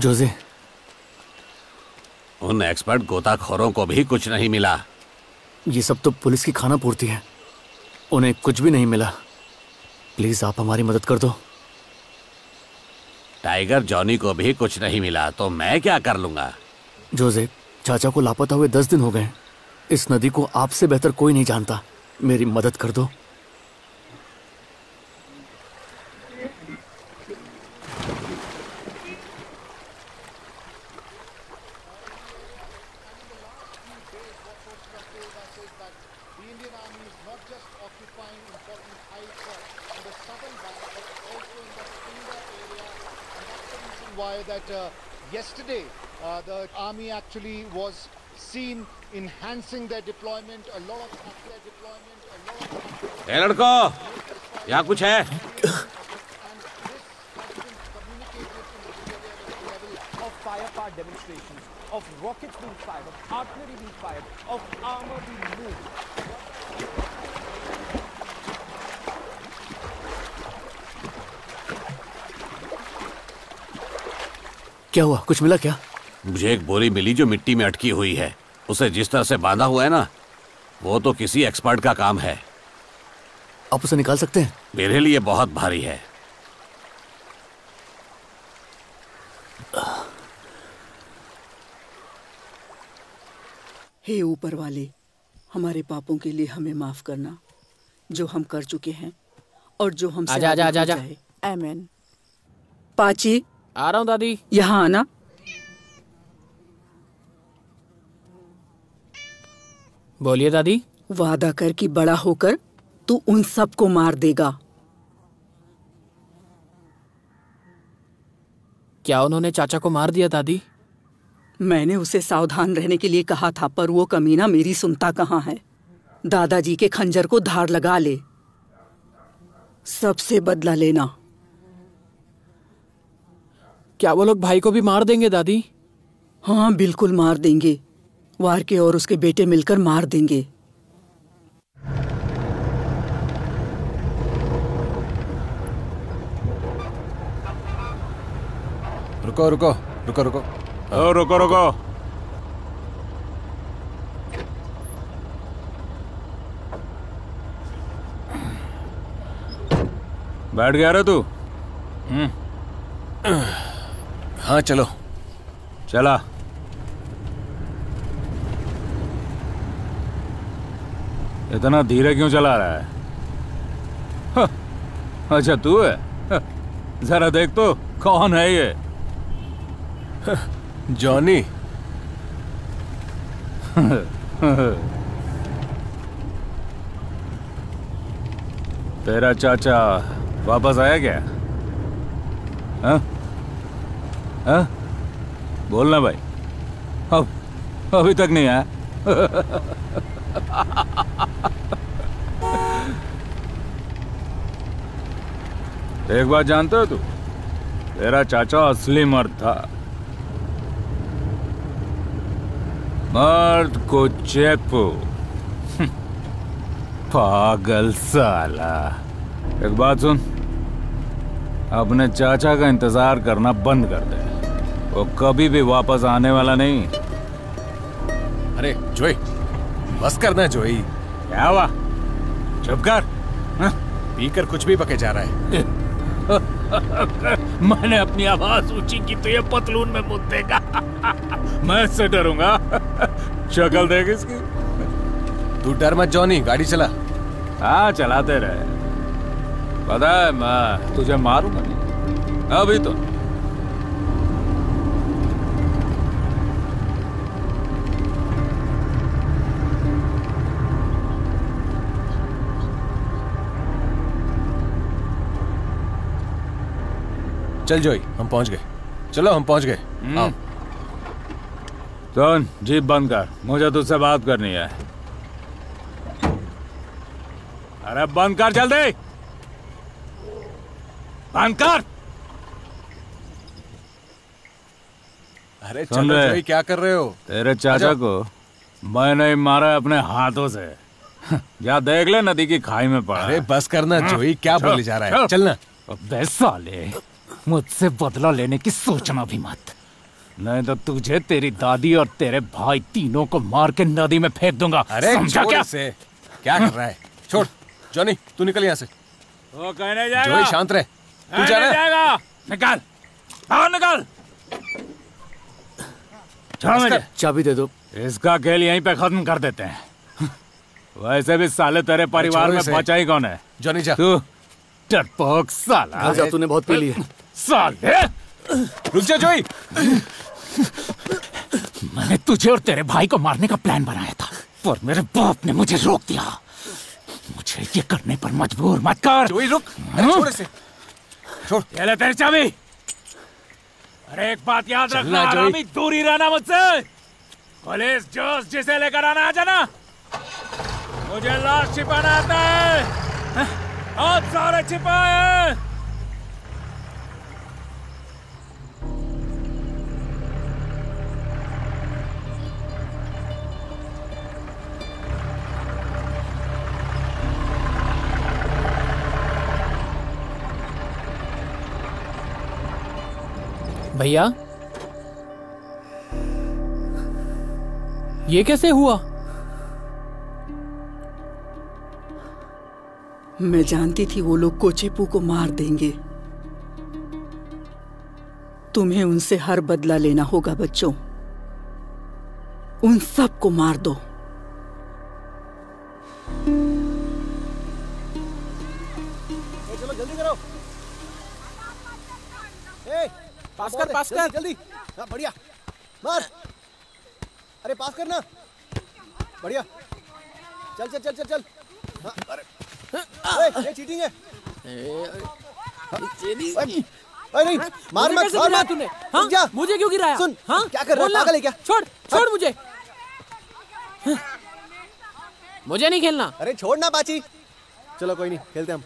जोसे, उन एक्सपर्ट गोताखोरों को भी कुछ नहीं मिला। ये सब तो पुलिस की खाना पूर्ति है, उन्हें कुछ भी नहीं मिला। प्लीज आप हमारी मदद कर दो। टाइगर जॉनी को भी कुछ नहीं मिला तो मैं क्या कर लूंगा? जोसे, चाचा को लापता हुए 10 दिन हो गए। इस नदी को आपसे बेहतर कोई नहीं जानता। मेरी मदद कर दो। Yesterday, the army actually was seen enhancing their deployment. A lot of their deployment. ए लड़को, यहाँ कुछ है? Of firepower demonstrations, of rockets being fired, of artillery being fired, of armor being moved. क्या हुआ? कुछ मिला क्या? मुझे एक बोरी मिली जो मिट्टी में अटकी हुई है। उसे जिस तरह से बांधा हुआ है ना, वो तो किसी एक्सपर्ट का काम है। आप उसे निकाल सकते हैं? मेरे लिए बहुत भारी है। हे ऊपर वाले, हमारे पापों के लिए हमें माफ करना, जो हम कर चुके हैं और जो हमसे आजा। आमीन। पाची, आ रहा हूँ दादी। यहाँ आना। बोलिए दादी। वादा कर कि बड़ा होकर तू उन सबको मार देगा। क्या उन्होंने चाचा को मार दिया दादी? मैंने उसे सावधान रहने के लिए कहा था, पर वो कमीना मेरी सुनता कहाँ है। दादाजी के खंजर को धार लगा ले, सबसे बदला लेना। क्या वो लोग भाई को भी मार देंगे दादी? हाँ बिल्कुल मार देंगे। वार के और उसके बेटे मिलकर मार देंगे। रुको रुको रुको रुको रुको रुको। बैठ गया रे तू? हाँ चलो। चला। इतना धीरे क्यों चला रहा है? अच्छा तू है? जरा देख तो कौन है ये? जॉनी। तेरा चाचा वापस आया क्या? हाँ? हाँ? बोलना भाई। अब अभी तक नहीं आया? एक बात जानते हो तू? तेरा चाचा असली मर्द था। मर्द को चेपू। पागल साला। एक बात सुन, अपने चाचा का इंतजार करना बंद कर दे। वो कभी भी वापस आने वाला नहीं। अरे जोई, बस करना जोई। क्या हुआ? चुप कर। पीकर कुछ भी बके जा रहा है। मैंने अपनी आवाज ऊंची की तो ये पतलून में मुद्द देगा। मैं इससे डरूंगा? शक्ल देख इसकी। तू डर मत जॉनी, गाड़ी चला। हाँ चलाते रहे। पता है मैं तुझे मारूंगा नहीं अभी तो। चल जोई, हम पहुंच गए। चलो हम पहुंच गए। आओ। सुन, जीप बंद कर, मुझे तुझसे बात करनी है। अरे बंद कर जल्दी, बंद कर। अरे चलो जोई, क्या कर रहे हो? तेरे चाचा को मैंने मारा अपने हाथों से। जा देख ले, नदी की खाई में पड़ा। अरे बस करना जोई, क्या बोले जा रहा है? चलना। अबे साले, मुझसे बदला लेने की सोचना भी मत। नहीं तो तुझे, तेरी दादी और तेरे भाई तीनों को मार के नदी में फेंक दूंगा। अरे समझा क्या? से क्या कर रहा है? छोड़ जॉनी, तू निकल यहाँ से। वो कहने जाएगा। जोई शांत रहे, तू जाएगा। निकाल, बाहर निकाल। छोड़ मुझे। चाबी दे दो। इसका खेल यहीं पे खत्म कर देते हैं। वैसे भी साले तेरे परिवार में बचा ही कौन है? जॉनी जा। तू डरपोक साला। जा, तूने बहुत पी ली है। साले रुक जा जोई। मैंने तुझे और तेरे भाई को मारने का प्लान बनाया था, पर मेरे बाप ने मुझे रोक दिया। मुझे ये करने पर मजबूर मत कर। जोई रुक। छोड़ इसे। छोड़। ये ले तेरी चाबी। अरे एक बात याद रखना, हरामी, दूरी रहना मुझसे। पुलिस जोश जिसे लेकर आना, आ जाना। मुझे लाश छिपाना आता है, बहुत सारे छिपाए। भैया, ये कैसे हुआ? मैं जानती थी वो लोग कोचेपू को मार देंगे। तुम्हें उनसे हर बदला लेना होगा बच्चों। उन सबको मार दो। चलो जल्दी करो। पास कर, पास कर। जल्दी। हाँ, बढ़िया मार। अरे पास करना। बढ़िया। चल चल चल चल चल। हाँ, अरे ये चीटिंग है। अरे नहीं, मार मत, मार मत। तूने हाँ? मुझे क्यों गिराया? सुन, हाँ? क्या कर रहा है? पागल है क्या? छोड़, छोड़ मुझे। मुझे नहीं खेलना। अरे छोड़ ना बाची। चलो कोई नहीं, खेलते हम।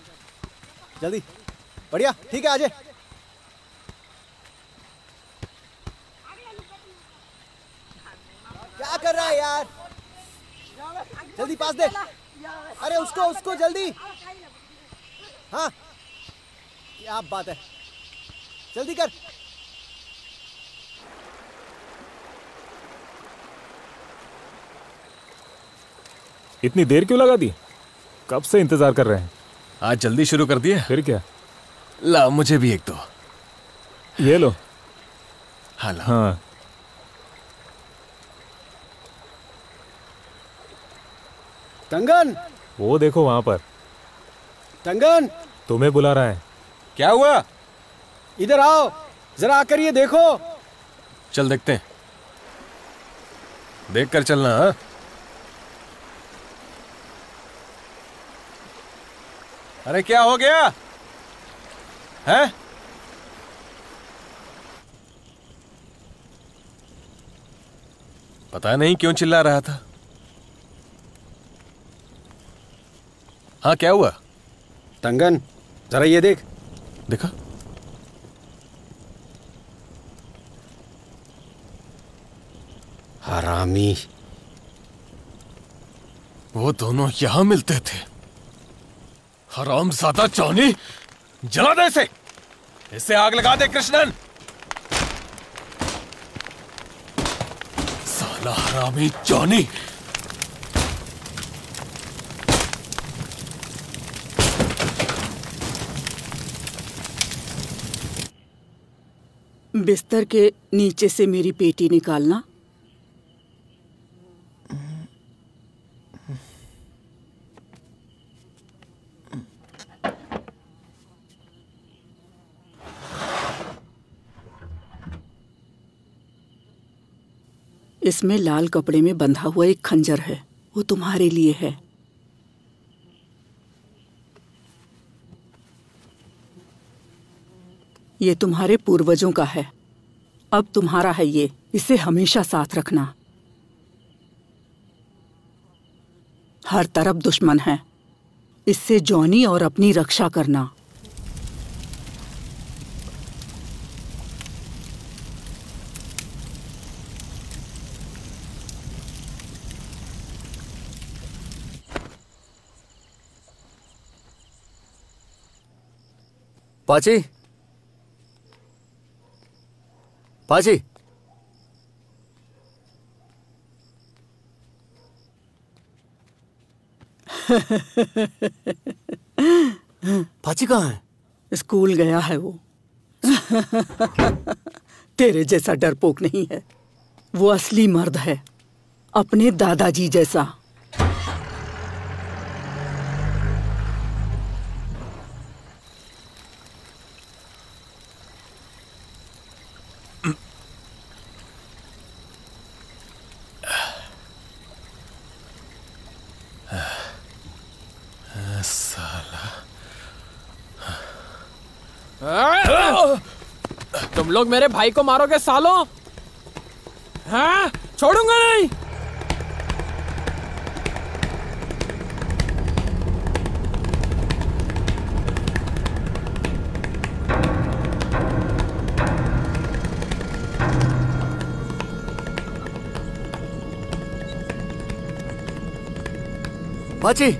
जल्दी। बढ़िया, ठीक है, आजे। क्या कर रहा है यार? जल्दी पास दे। अरे उसको उसको जल्दी। हाँ, क्या बात है, जल्दी कर। इतनी देर क्यों लगा दी? कब से इंतजार कर रहे हैं? आज जल्दी शुरू कर दिया। फिर क्या? ला मुझे भी एक दो। ये लो। हाँ ला। हाँ। टंगन, वो देखो वहां पर। टंगन, तुम्हें बुला रहा है। क्या हुआ? इधर आओ, जरा आकर ये देखो। चल देखते हैं, देख कर चलना। हाँ? अरे क्या हो गया है? पता नहीं क्यों चिल्ला रहा था। हाँ क्या हुआ? टंगन, जरा ये देख। देखा? हरामी। वो दोनों यहां मिलते थे। हरामज़ादा जॉनी, जला दे इसे। इसे आग लगा दे कृष्णन। साला हरामी जॉनी। बिस्तर के नीचे से मेरी पेटी निकालना। इसमें लाल कपड़े में बंधा हुआ एक खंजर है, वो तुम्हारे लिए है। ये तुम्हारे पूर्वजों का है, अब तुम्हारा है ये। इसे हमेशा साथ रखना। हर तरफ दुश्मन है, इससे जॉनी और अपनी रक्षा करना। पाची, पाची, पाची कहाँ है? स्कूल गया है वो। तेरे जैसा डरपोक नहीं है, वो असली मर्द है, अपने दादाजी जैसा। तुम लोग मेरे भाई को मारोगे सालों? हाँ, छोड़ूंगा नहीं। पाची,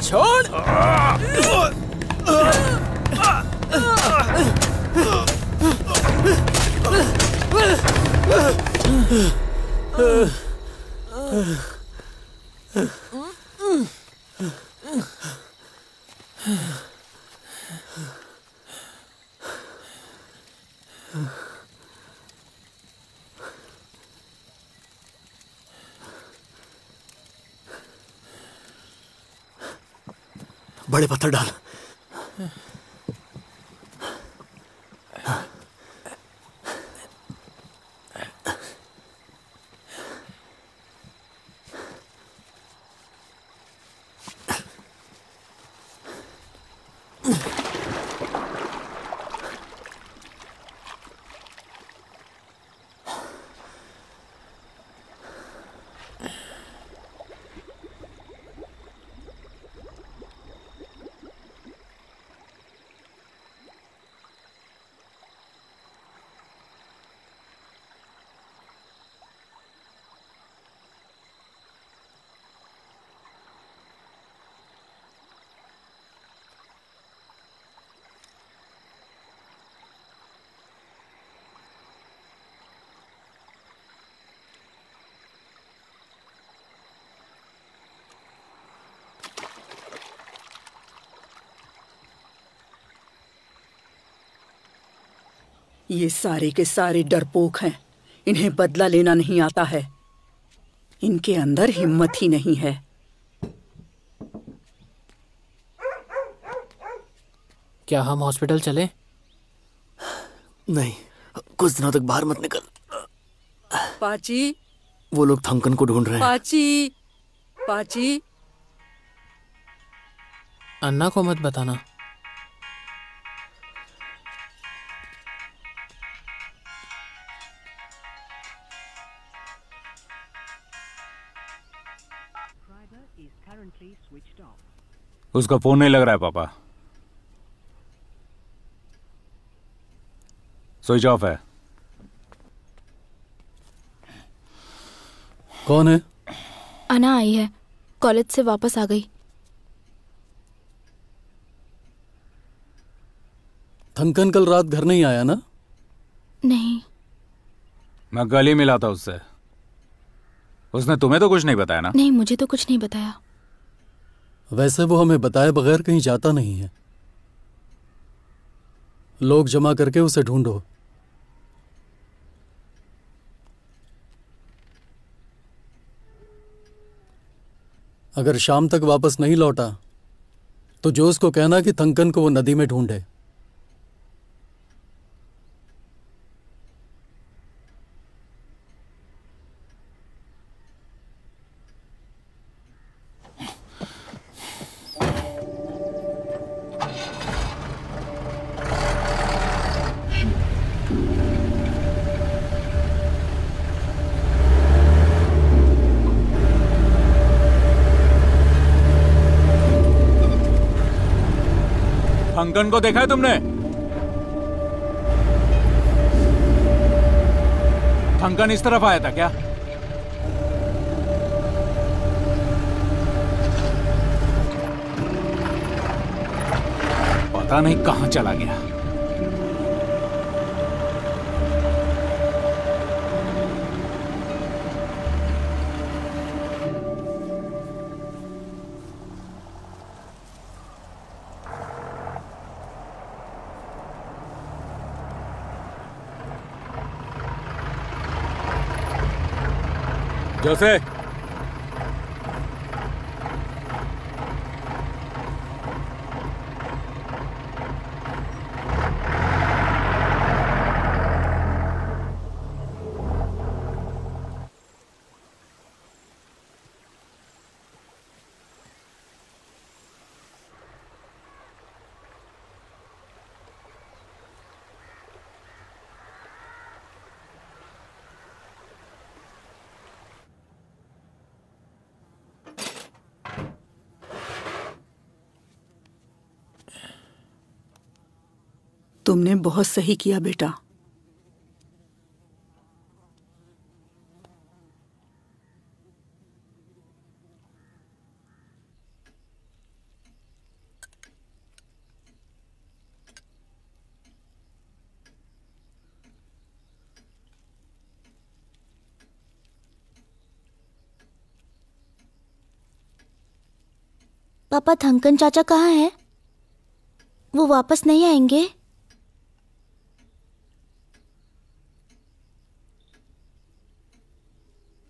छोड़। बड़े पत्थर डाल। ये सारे के सारे डरपोक हैं, इन्हें बदला लेना नहीं आता है, इनके अंदर हिम्मत ही नहीं है। क्या हम हॉस्पिटल चले? नहीं, कुछ दिनों तक बाहर मत निकल। पाची, वो लोग थंकन को ढूंढ रहे हैं। पाची, पाची। अन्ना को मत बताना। उसका फोन नहीं लग रहा है पापा, स्विच ऑफ है। कौन है? अन्ना आई है, कॉलेज से वापस आ गई। थंकन कल रात घर नहीं आया ना? नहीं। मैं कल ही मिला था उससे। उसने तुम्हें तो कुछ नहीं बताया ना? नहीं, मुझे तो कुछ नहीं बताया। वैसे वो हमें बताए बगैर कहीं जाता नहीं है। लोग जमा करके उसे ढूंढो। अगर शाम तक वापस नहीं लौटा तो जोस को कहना कि थंकन को वो नदी में ढूंढे। थंकन को देखा है तुमने? थंकन इस तरफ आया था क्या? पता नहीं कहां चला गया। जोसे तुमने बहुत सही किया बेटा। पापा, थंकन चाचा कहाँ हैं? वो वापस नहीं आएंगे?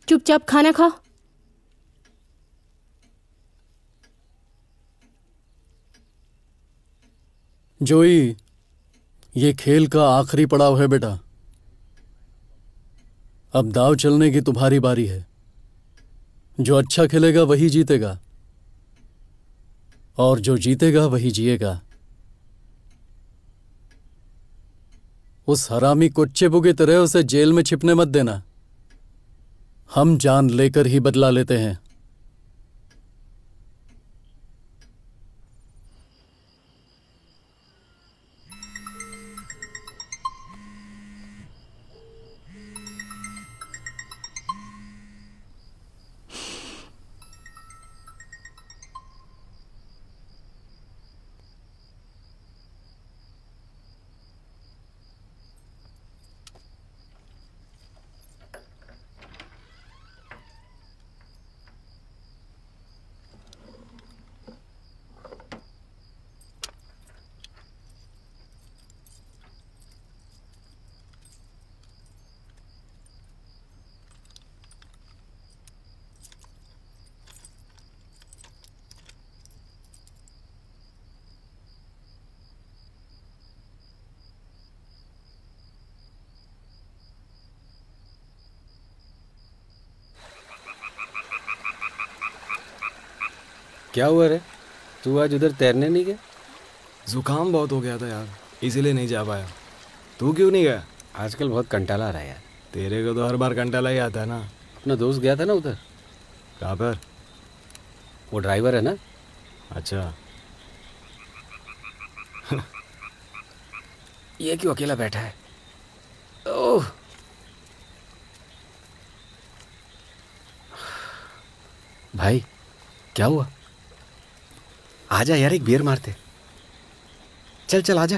चुपचाप खाना खाओ। जोई, ये खेल का आखिरी पड़ाव है बेटा। अब दाव चलने की तुम्हारी बारी है। जो अच्छा खेलेगा वही जीतेगा, और जो जीतेगा वही जिएगा। उस हरामी कुच्चेबू की तरह उसे जेल में छिपने मत देना। हम जान लेकर ही बदला लेते हैं। क्या हुआ रे? तू आज उधर तैरने नहीं गया? जुकाम बहुत हो गया था यार, इसीलिए नहीं जा पाया। तू क्यों नहीं गया? आजकल बहुत कंटाला आ रहा है यार। तेरे को तो हर बार कंटाला ही आता है ना। अपना दोस्त गया था ना उधर। कहाँ पर? वो ड्राइवर है ना। अच्छा। ये क्यों अकेला बैठा है? ओह, भाई क्या हुआ? आजा यार, एक बियर मारते। चल चल आजा।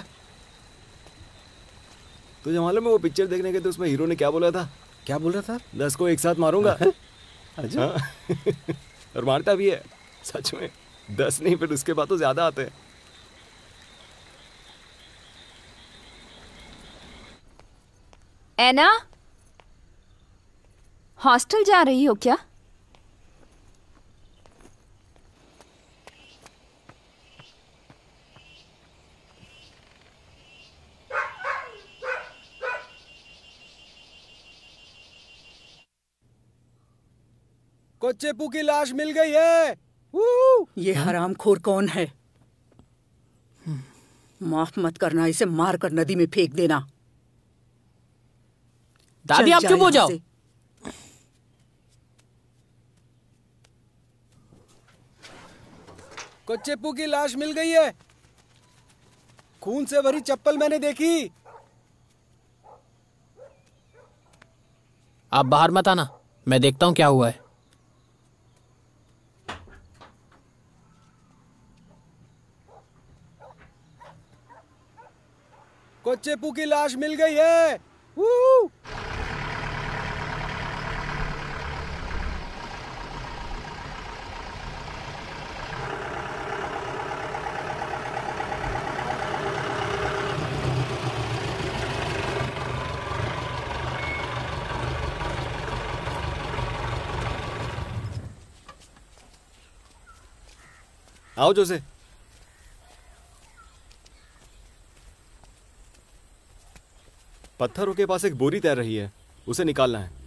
तुझे मालूम है वो पिक्चर देखने के तो उसमें हीरो ने क्या बोला था? क्या बोल रहा था? 10 को एक साथ मारूंगा। अच्छा। और मारता भी है सच में। 10 नहीं, फिर उसके बाद तो ज्यादा आते हैं। ऐना, हॉस्टल जा रही हो क्या? कोच्चेपू की लाश मिल गई है। ये हरामखोर कौन है? माफ मत करना, इसे मार कर नदी में फेंक देना। दादी आप चुप हो जाओ। कोच्चेपू की लाश मिल गई है। खून से भरी चप्पल मैंने देखी। आप बाहर मत आना, मैं देखता हूं क्या हुआ है। कोच्चेपू की लाश मिल गई है। आओ जोसे। पत्थरों के पास एक बोरी तैर रही है, उसे निकालना है।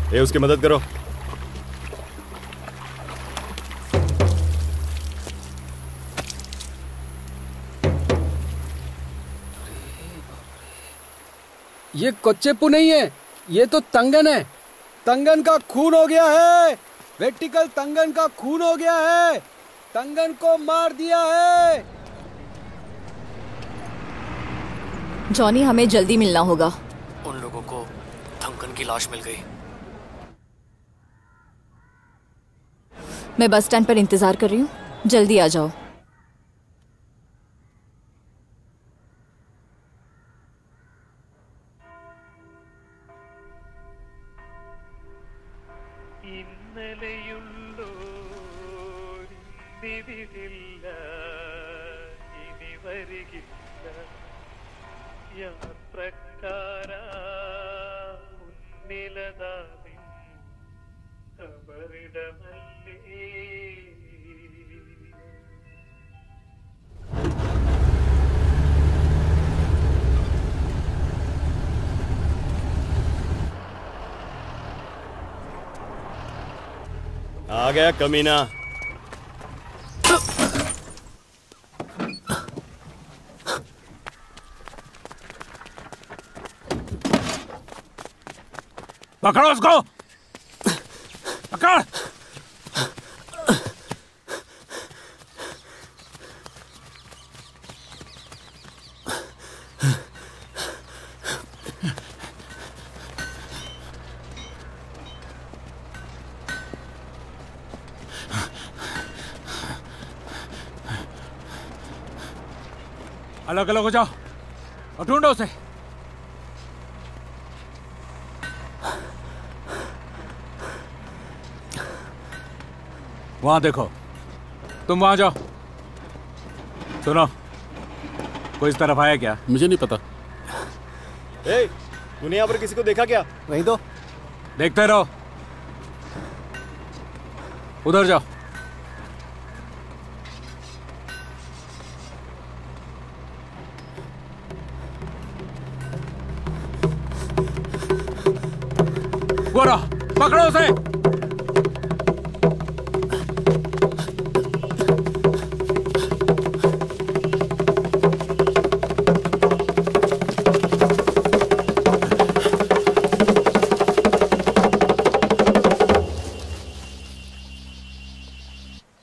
ये उसकी मदद करो। ये कोच्चेप्पू नहीं है, ये तो तंगन है। तंगन का खून हो गया है। वेर्टिकल तंगन का खून हो गया है। तंगन को मार दिया है। जॉनी, हमें जल्दी मिलना होगा। उन लोगों को तंगन की लाश मिल गई। मैं बस स्टैंड पर इंतजार कर रही हूँ, जल्दी आ जाओ। आ गया कमीना। पकड़ो उसको, पकड़। अलग अलग हो जाओ और ढूंढो उसे। वहां देखो, तुम वहां जाओ। सुनो, कोई इस तरफ आया क्या? मुझे नहीं पता। ए, तूने यहाँ पर किसी को देखा क्या? वहीं तो देखते रहो, उधर जाओ। गोरा, पकड़ो उसे।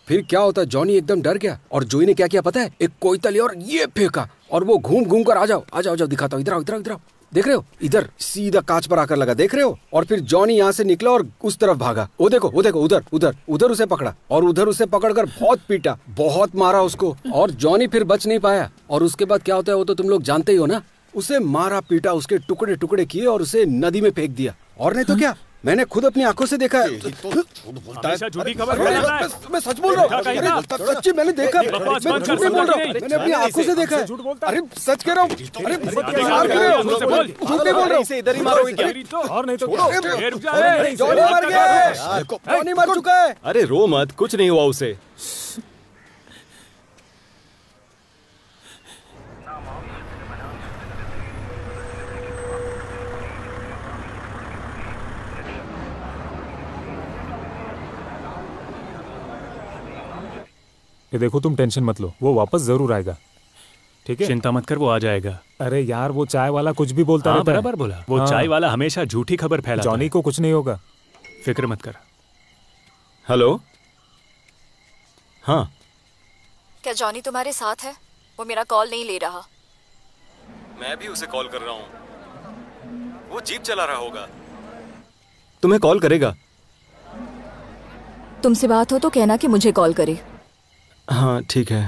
फिर क्या होता, जॉनी एकदम डर गया और जोई ने क्या किया पता है? एक कोयता लिया और ये फेंका और वो घूम घूम कर आ जाओ आ जाओ, दिखाता हूँ। इधर आओ, इधर आओ, इधर आओ। देख रहे हो? इधर सीधा कांच पर आकर लगा, देख रहे हो? और फिर जॉनी यहाँ से निकला और उस तरफ भागा। वो देखो, वो देखो, उधर उधर उधर उसे पकड़ा और उधर उसे पकड़कर बहुत पीटा, बहुत मारा उसको। और जॉनी फिर बच नहीं पाया। और उसके बाद क्या होता है वो तो तुम लोग जानते ही हो ना। उसे मारा पीटा, उसके टुकड़े टुकड़े किए और उसे नदी में फेंक दिया। और नहीं तो क्या, मैंने खुद अपनी आंखों से देखा है। झूठी खबर फैलाना है। मैं सच बोल रहा हूँ, सच्ची मैंने देखा। मैं झूठ नहीं बोल रहा हूँ, मैंने अपनी आंखों से देखा है। अरे सच कह रहा हूँ, अरे झूठ नहीं बोल रहा हूँ। इधर ही मारोगे क्या? और नहीं तो जॉनी मर गया है, जॉनी मर चुका है। अरे रो मत, कुछ नहीं हुआ उसे। ये देखो, तुम टेंशन मत लो, वो वापस जरूर आएगा, ठीक है? चिंता मत कर, वो आ जाएगा। अरे यार, वो चाय वाला कुछ भी बोलता रहता है। बराबर बोला, वो चाय वाला हमेशा झूठी खबर फैलाता है। जॉनी को कुछ नहीं होगा, फिक्र मत कर। हेलो, हाँ। क्या जॉनी तुम्हारे साथ है? वो मेरा कॉल नहीं ले रहा। मैं भी उसे कॉल कर रहा हूँ। वो जीप चला रहा होगा। तुम्हें कॉल करेगा। तुमसे बात हो तो कहना कि मुझे कॉल करे। हाँ ठीक है।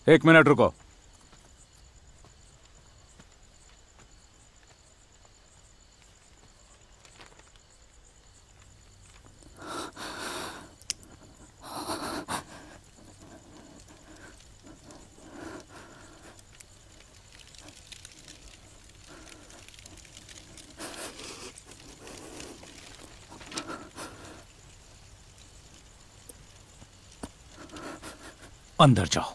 एक मिनट रुको। अंदर जाओ।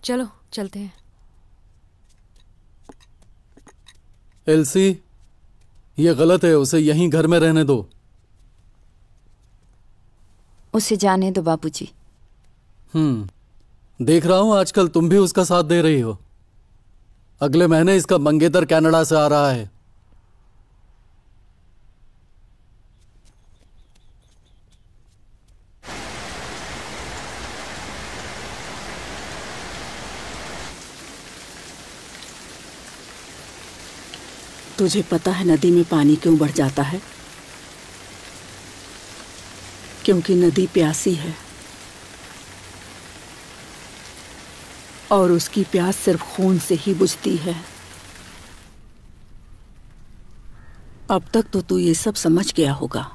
चलो चलते हैं। एल्सी, ये गलत है, उसे यहीं घर में रहने दो। उसे जाने दो बाबूजी। देख रहा हूं आजकल तुम भी उसका साथ दे रही हो। अगले महीने इसका मंगेतर कनाडा से आ रहा है। तुझे पता है नदी में पानी क्यों बढ़ जाता है? क्योंकि नदी प्यासी है और उसकी प्यास सिर्फ खून से ही बुझती है। अब तक तो तू ये सब समझ गया होगा।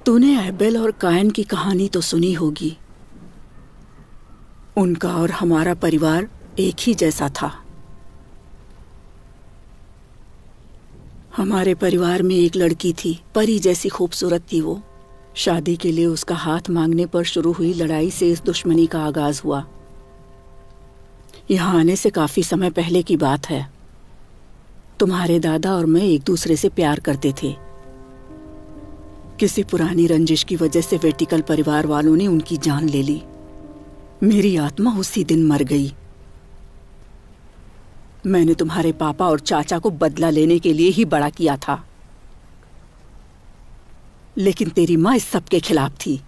तूने एबेल और कायन की कहानी तो सुनी होगी। उनका और हमारा परिवार एक ही जैसा था। हमारे परिवार में एक लड़की थी, परी जैसी खूबसूरत थी वो। शादी के लिए उसका हाथ मांगने पर शुरू हुई लड़ाई से इस दुश्मनी का आगाज हुआ। यहाँ आने से काफी समय पहले की बात है। तुम्हारे दादा और मैं एक दूसरे से प्यार करते थे। किसी पुरानी रंजिश की वजह से वेटिकल परिवार वालों ने उनकी जान ले ली। मेरी आत्मा उसी दिन मर गई। मैंने तुम्हारे पापा और चाचा को बदला लेने के लिए ही बड़ा किया था, लेकिन तेरी माँ इस सब के खिलाफ थी।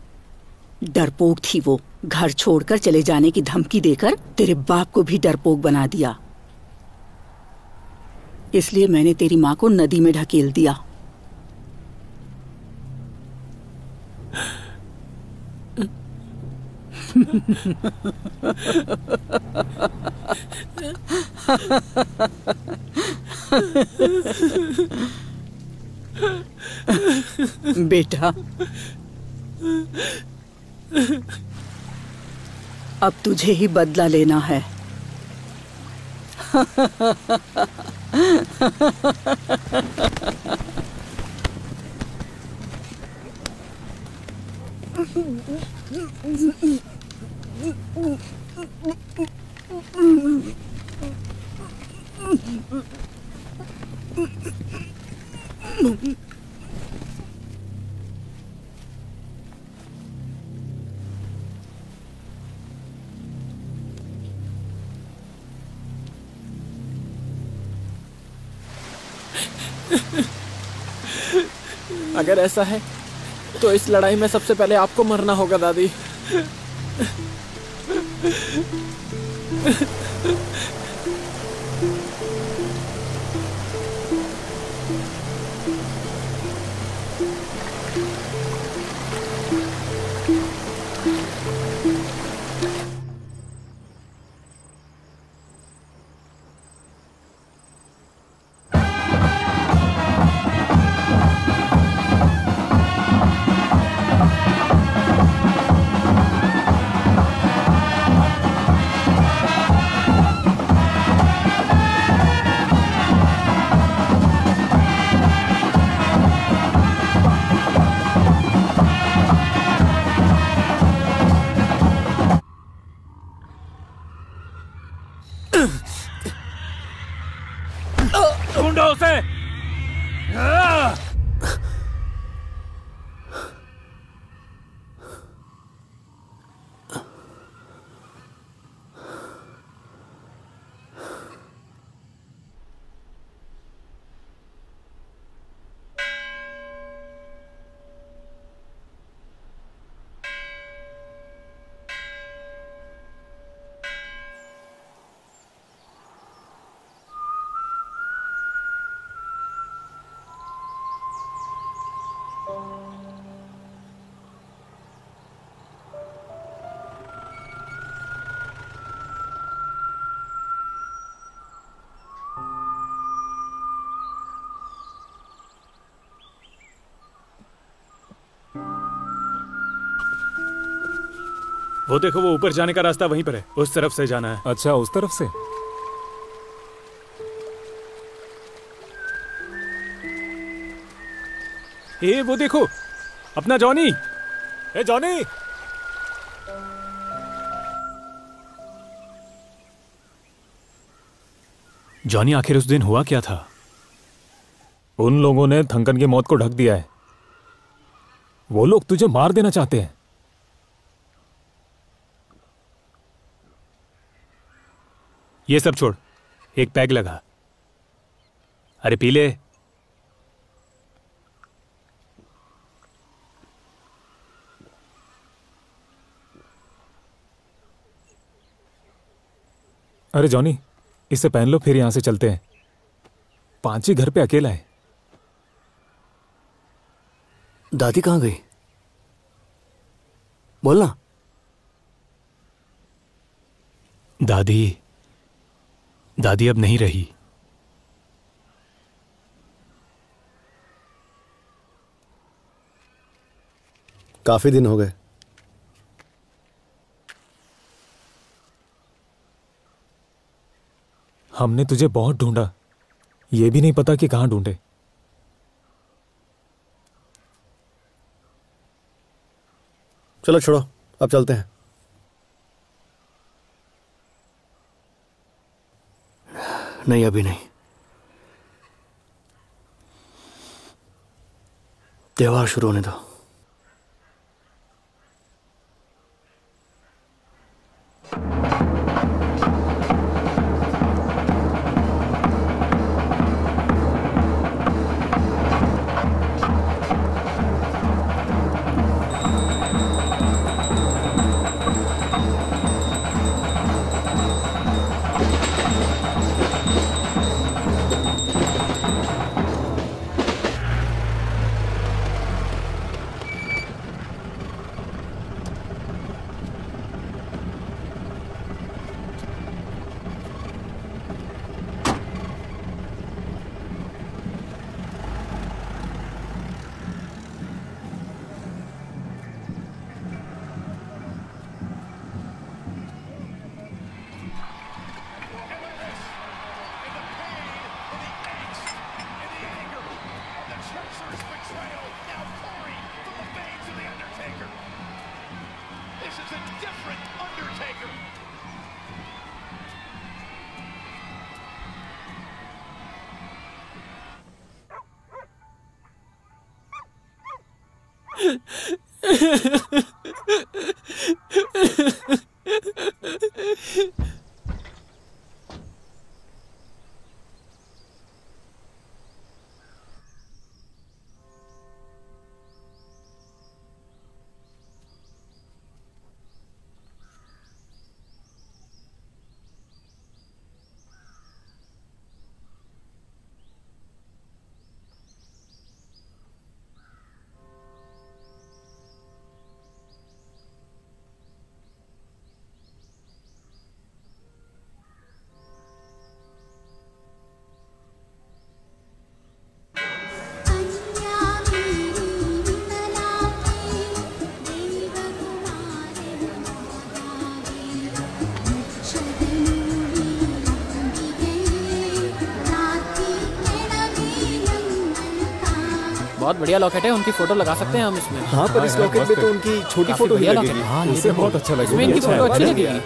डरपोक थी वो। घर छोड़कर चले जाने की धमकी देकर तेरे बाप को भी डरपोक बना दिया। इसलिए मैंने तेरी माँ को नदी में ढकेल दिया। बेटा, अब तुझे ही बदला लेना है। अगर ऐसा है तो इस लड़ाई में सबसे पहले आपको मरना होगा दादी। ढूंढो उसे। वो देखो, वो ऊपर जाने का रास्ता वहीं पर है। उस तरफ से जाना है। अच्छा, उस तरफ से। ए, वो देखो, अपना जॉनी। ए जॉनी, जॉनी, आखिर उस दिन हुआ क्या था? उन लोगों ने थंकन की मौत को ढक दिया है। वो लोग तुझे मार देना चाहते हैं। ये सब छोड़, एक पैग लगा। अरे पी ले। अरे जॉनी, इसे पहन लो, फिर यहां से चलते हैं। पांची घर पे अकेला है। दादी कहां गई? बोलना। दादी अब नहीं रही। काफी दिन हो गए। हमने तुझे बहुत ढूंढा, ये भी नहीं पता कि कहां ढूंढे। चलो छोड़ो, अब चलते हैं। नहीं, अभी नहीं। त्योहार शुरू होने दो। बहुत बढ़िया लॉकेट है, उनकी फोटो लगा सकते हैं हम इसमें। हाँ, पर इस लॉकेट में तो उनकी छोटी फोटो ही लगेगी। हाँ, उसे बहुत अच्छा लगेगा। इसमें इनकी फोटो अच्छी लगेगी।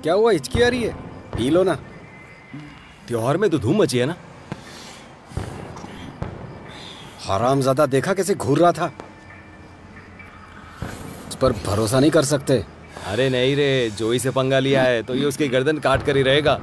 क्या हुआ, हिचकी आ रही है? पी लो ना। त्योहार में तो धूम मची है ना। हरामजादा देखा कैसे घूर रहा था। उस पर भरोसा नहीं कर सकते। अरे नहीं रे, जोई से पंगा लिया है तो ये उसकी गर्दन काट कर ही रहेगा।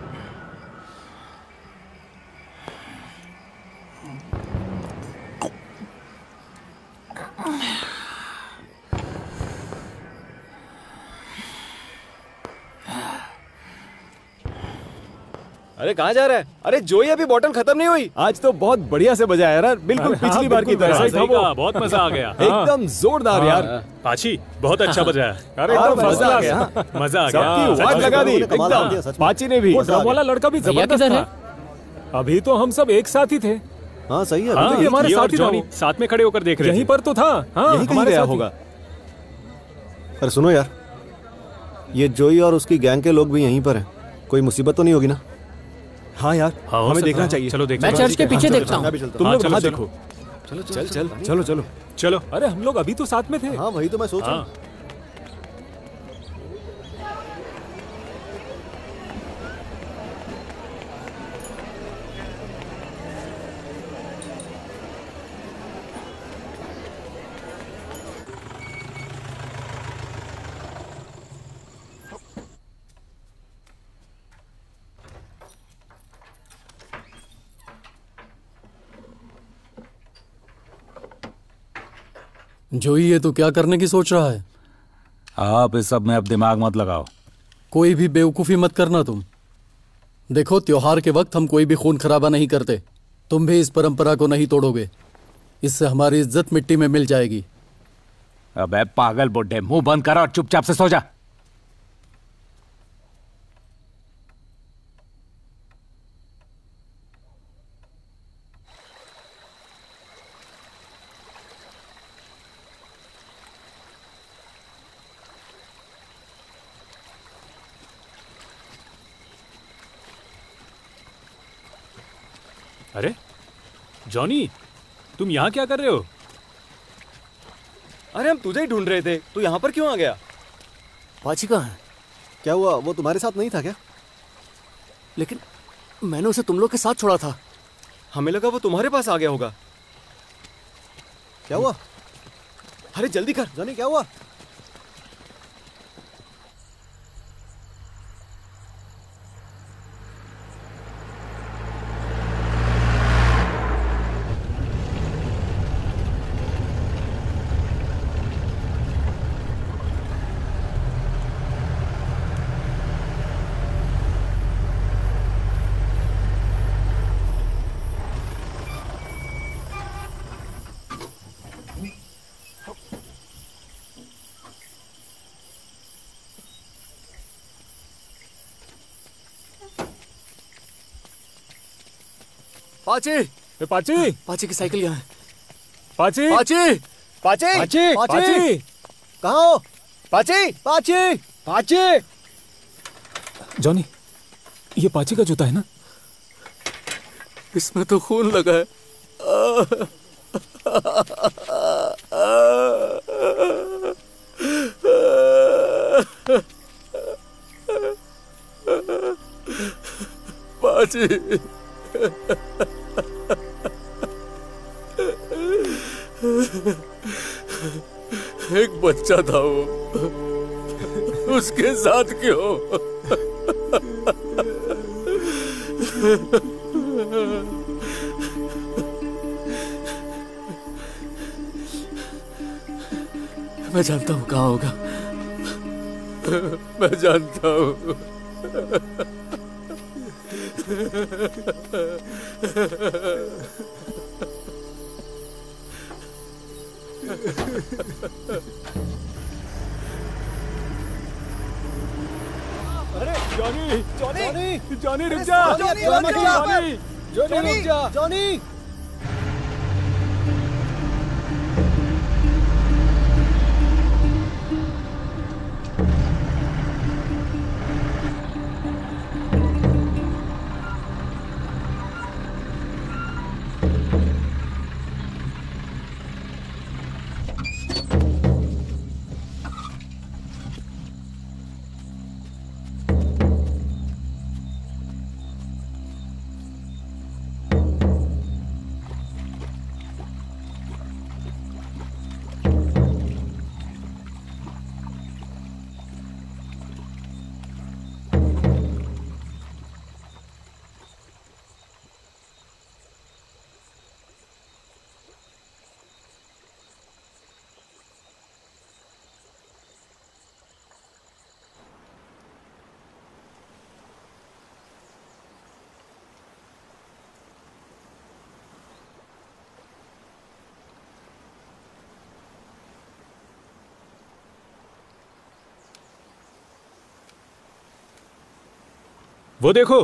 अरे कहाँ जा रहा है? अरे जोई, अभी बोतल खत्म नहीं हुई। आज तो बहुत बढ़िया से बजाया यार, बिल्कुल पिछली बार की तरह। बहुत मजा आ गया। एकदम जोरदार यार। पाची बहुत अच्छा बजाया। अरे मजा आ गया, मजा आ गया। सबकी आवाज लगा दी एकदम। पाची ने भी। ड्रम वाला लड़का भी जबरदस्त था। अभी तो हम सब एक साथ ही थे। हाँ सही है। हमारे साथ ही साथ में खड़े होकर देख रहे थे। यहीं पर तो था। हाँ, यहीं कहीं गया होगा। पर सुनो यार, ये जोई और उसकी गैंग के लोग भी यहीं पर हैं। कोई मुसीबत तो नहीं होगी ना? हाँ यार, हाँ, हमें देखना चाहिए। चलो देखते मैं चर्च के पीछे देखता हूँ। तुम लोग वहाँ चलो। देखो। चलो चल चल चलो चलो चलो। अरे हम लोग अभी तो साथ में थे। हाँ वही तो मैं सोच रहा हूँ। जोई, ये तो क्या करने की सोच रहा है? आप इस सब में अब दिमाग मत लगाओ। कोई भी बेवकूफ़ी मत करना तुम। देखो, त्योहार के वक्त हम कोई भी खून खराबा नहीं करते। तुम भी इस परंपरा को नहीं तोड़ोगे, इससे हमारी इज्जत मिट्टी में मिल जाएगी। अबे पागल बुड्ढे, मुंह बंद कर और चुपचाप से सो जा। अरे जॉनी, तुम यहाँ क्या कर रहे हो? अरे हम तुझे ही ढूंढ रहे थे, तू यहाँ पर क्यों आ गया? पाची कहाँ है? क्या हुआ, वो तुम्हारे साथ नहीं था क्या? लेकिन मैंने उसे तुम लोग के साथ छोड़ा था। हमें लगा वो तुम्हारे पास आ गया होगा। क्या हुआ? अरे जल्दी कर जॉनी, क्या हुआ? पाची, पाची, पाची की साइकिल यहाँ है। पाची, पाची, पाची, पाची, पाची, कहाँ हो? पाची, पाची, पाची। जॉनी, ये पाची का जूता है ना? इसमें तो खून लगा है। पाची, एक बच्चा था वो, उसके साथ क्यों? मैं जानता हूँ कहाँ होगा, मैं जानता हूँ। अरे जॉनी, जॉनी, जॉनी रुक जा। जॉनी, जॉनी रुक जा। जॉनी। वो देखो,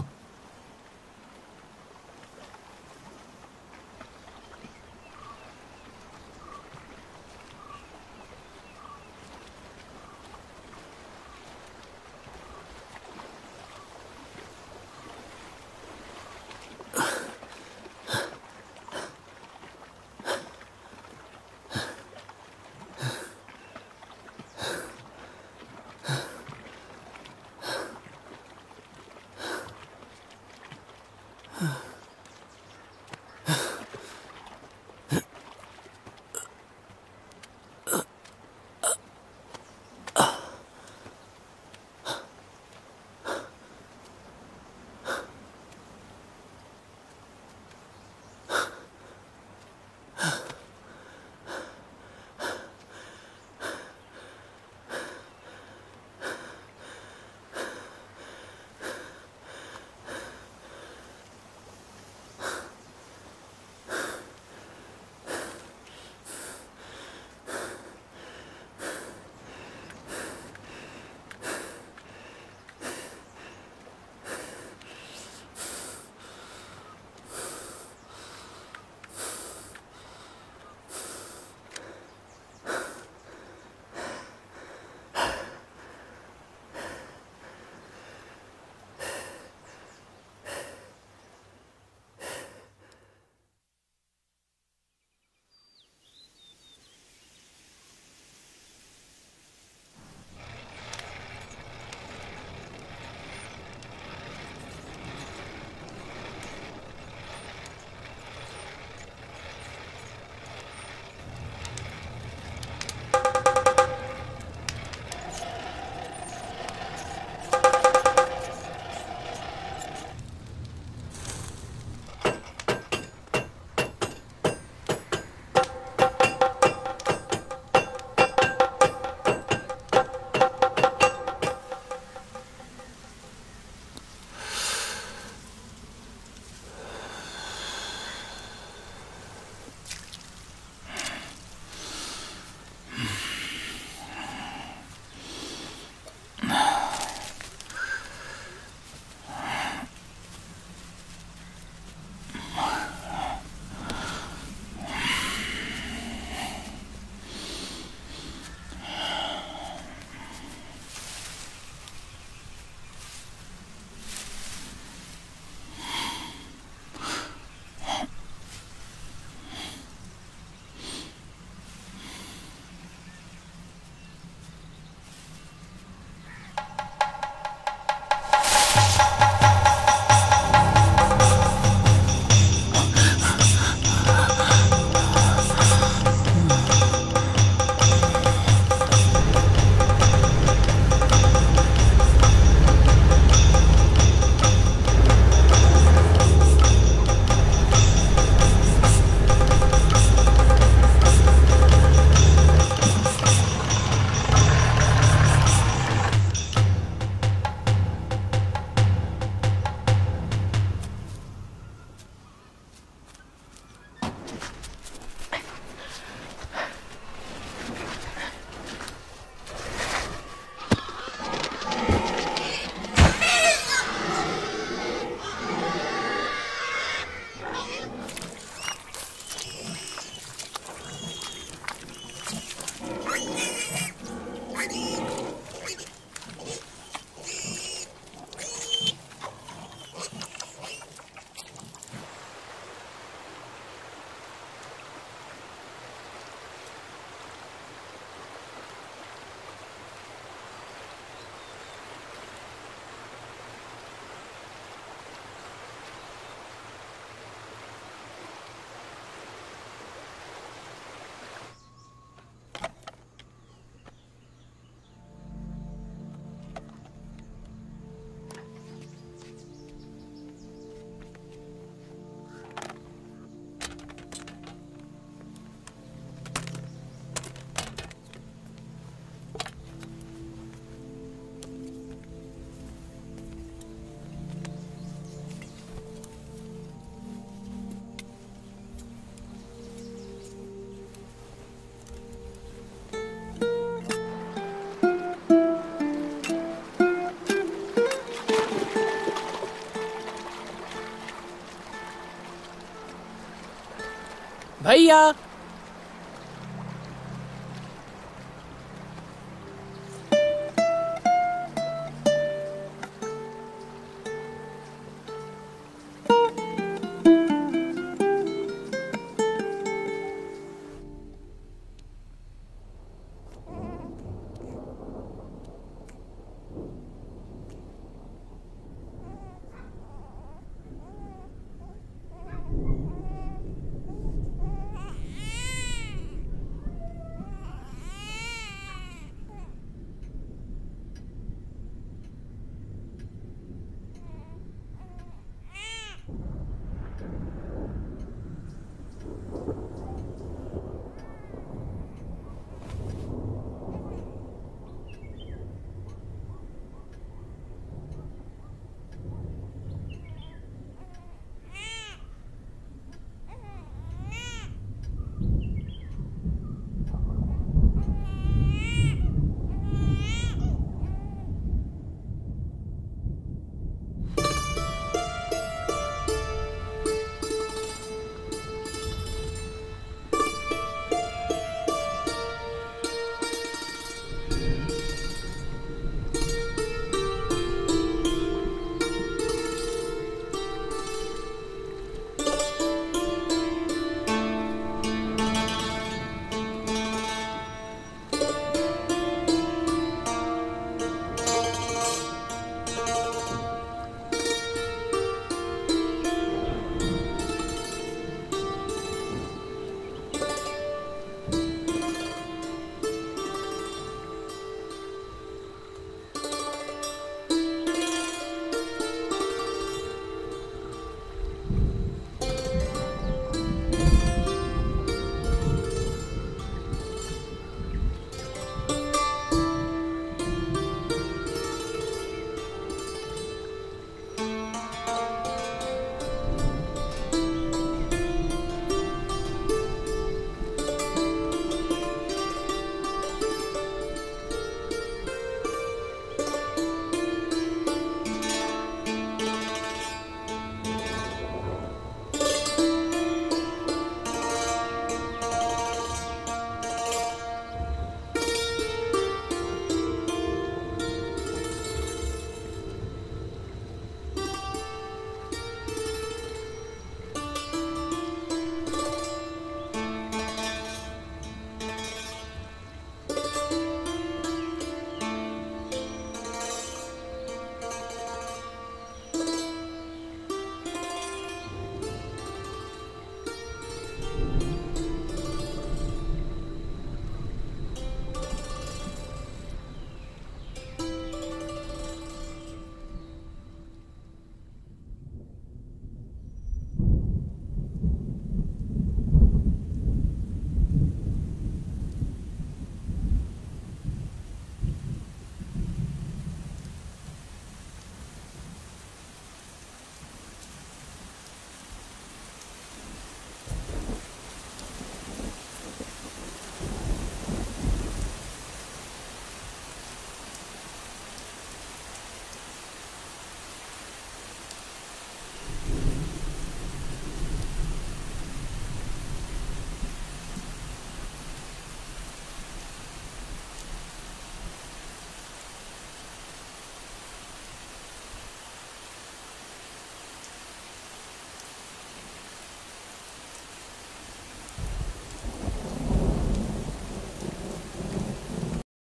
भैया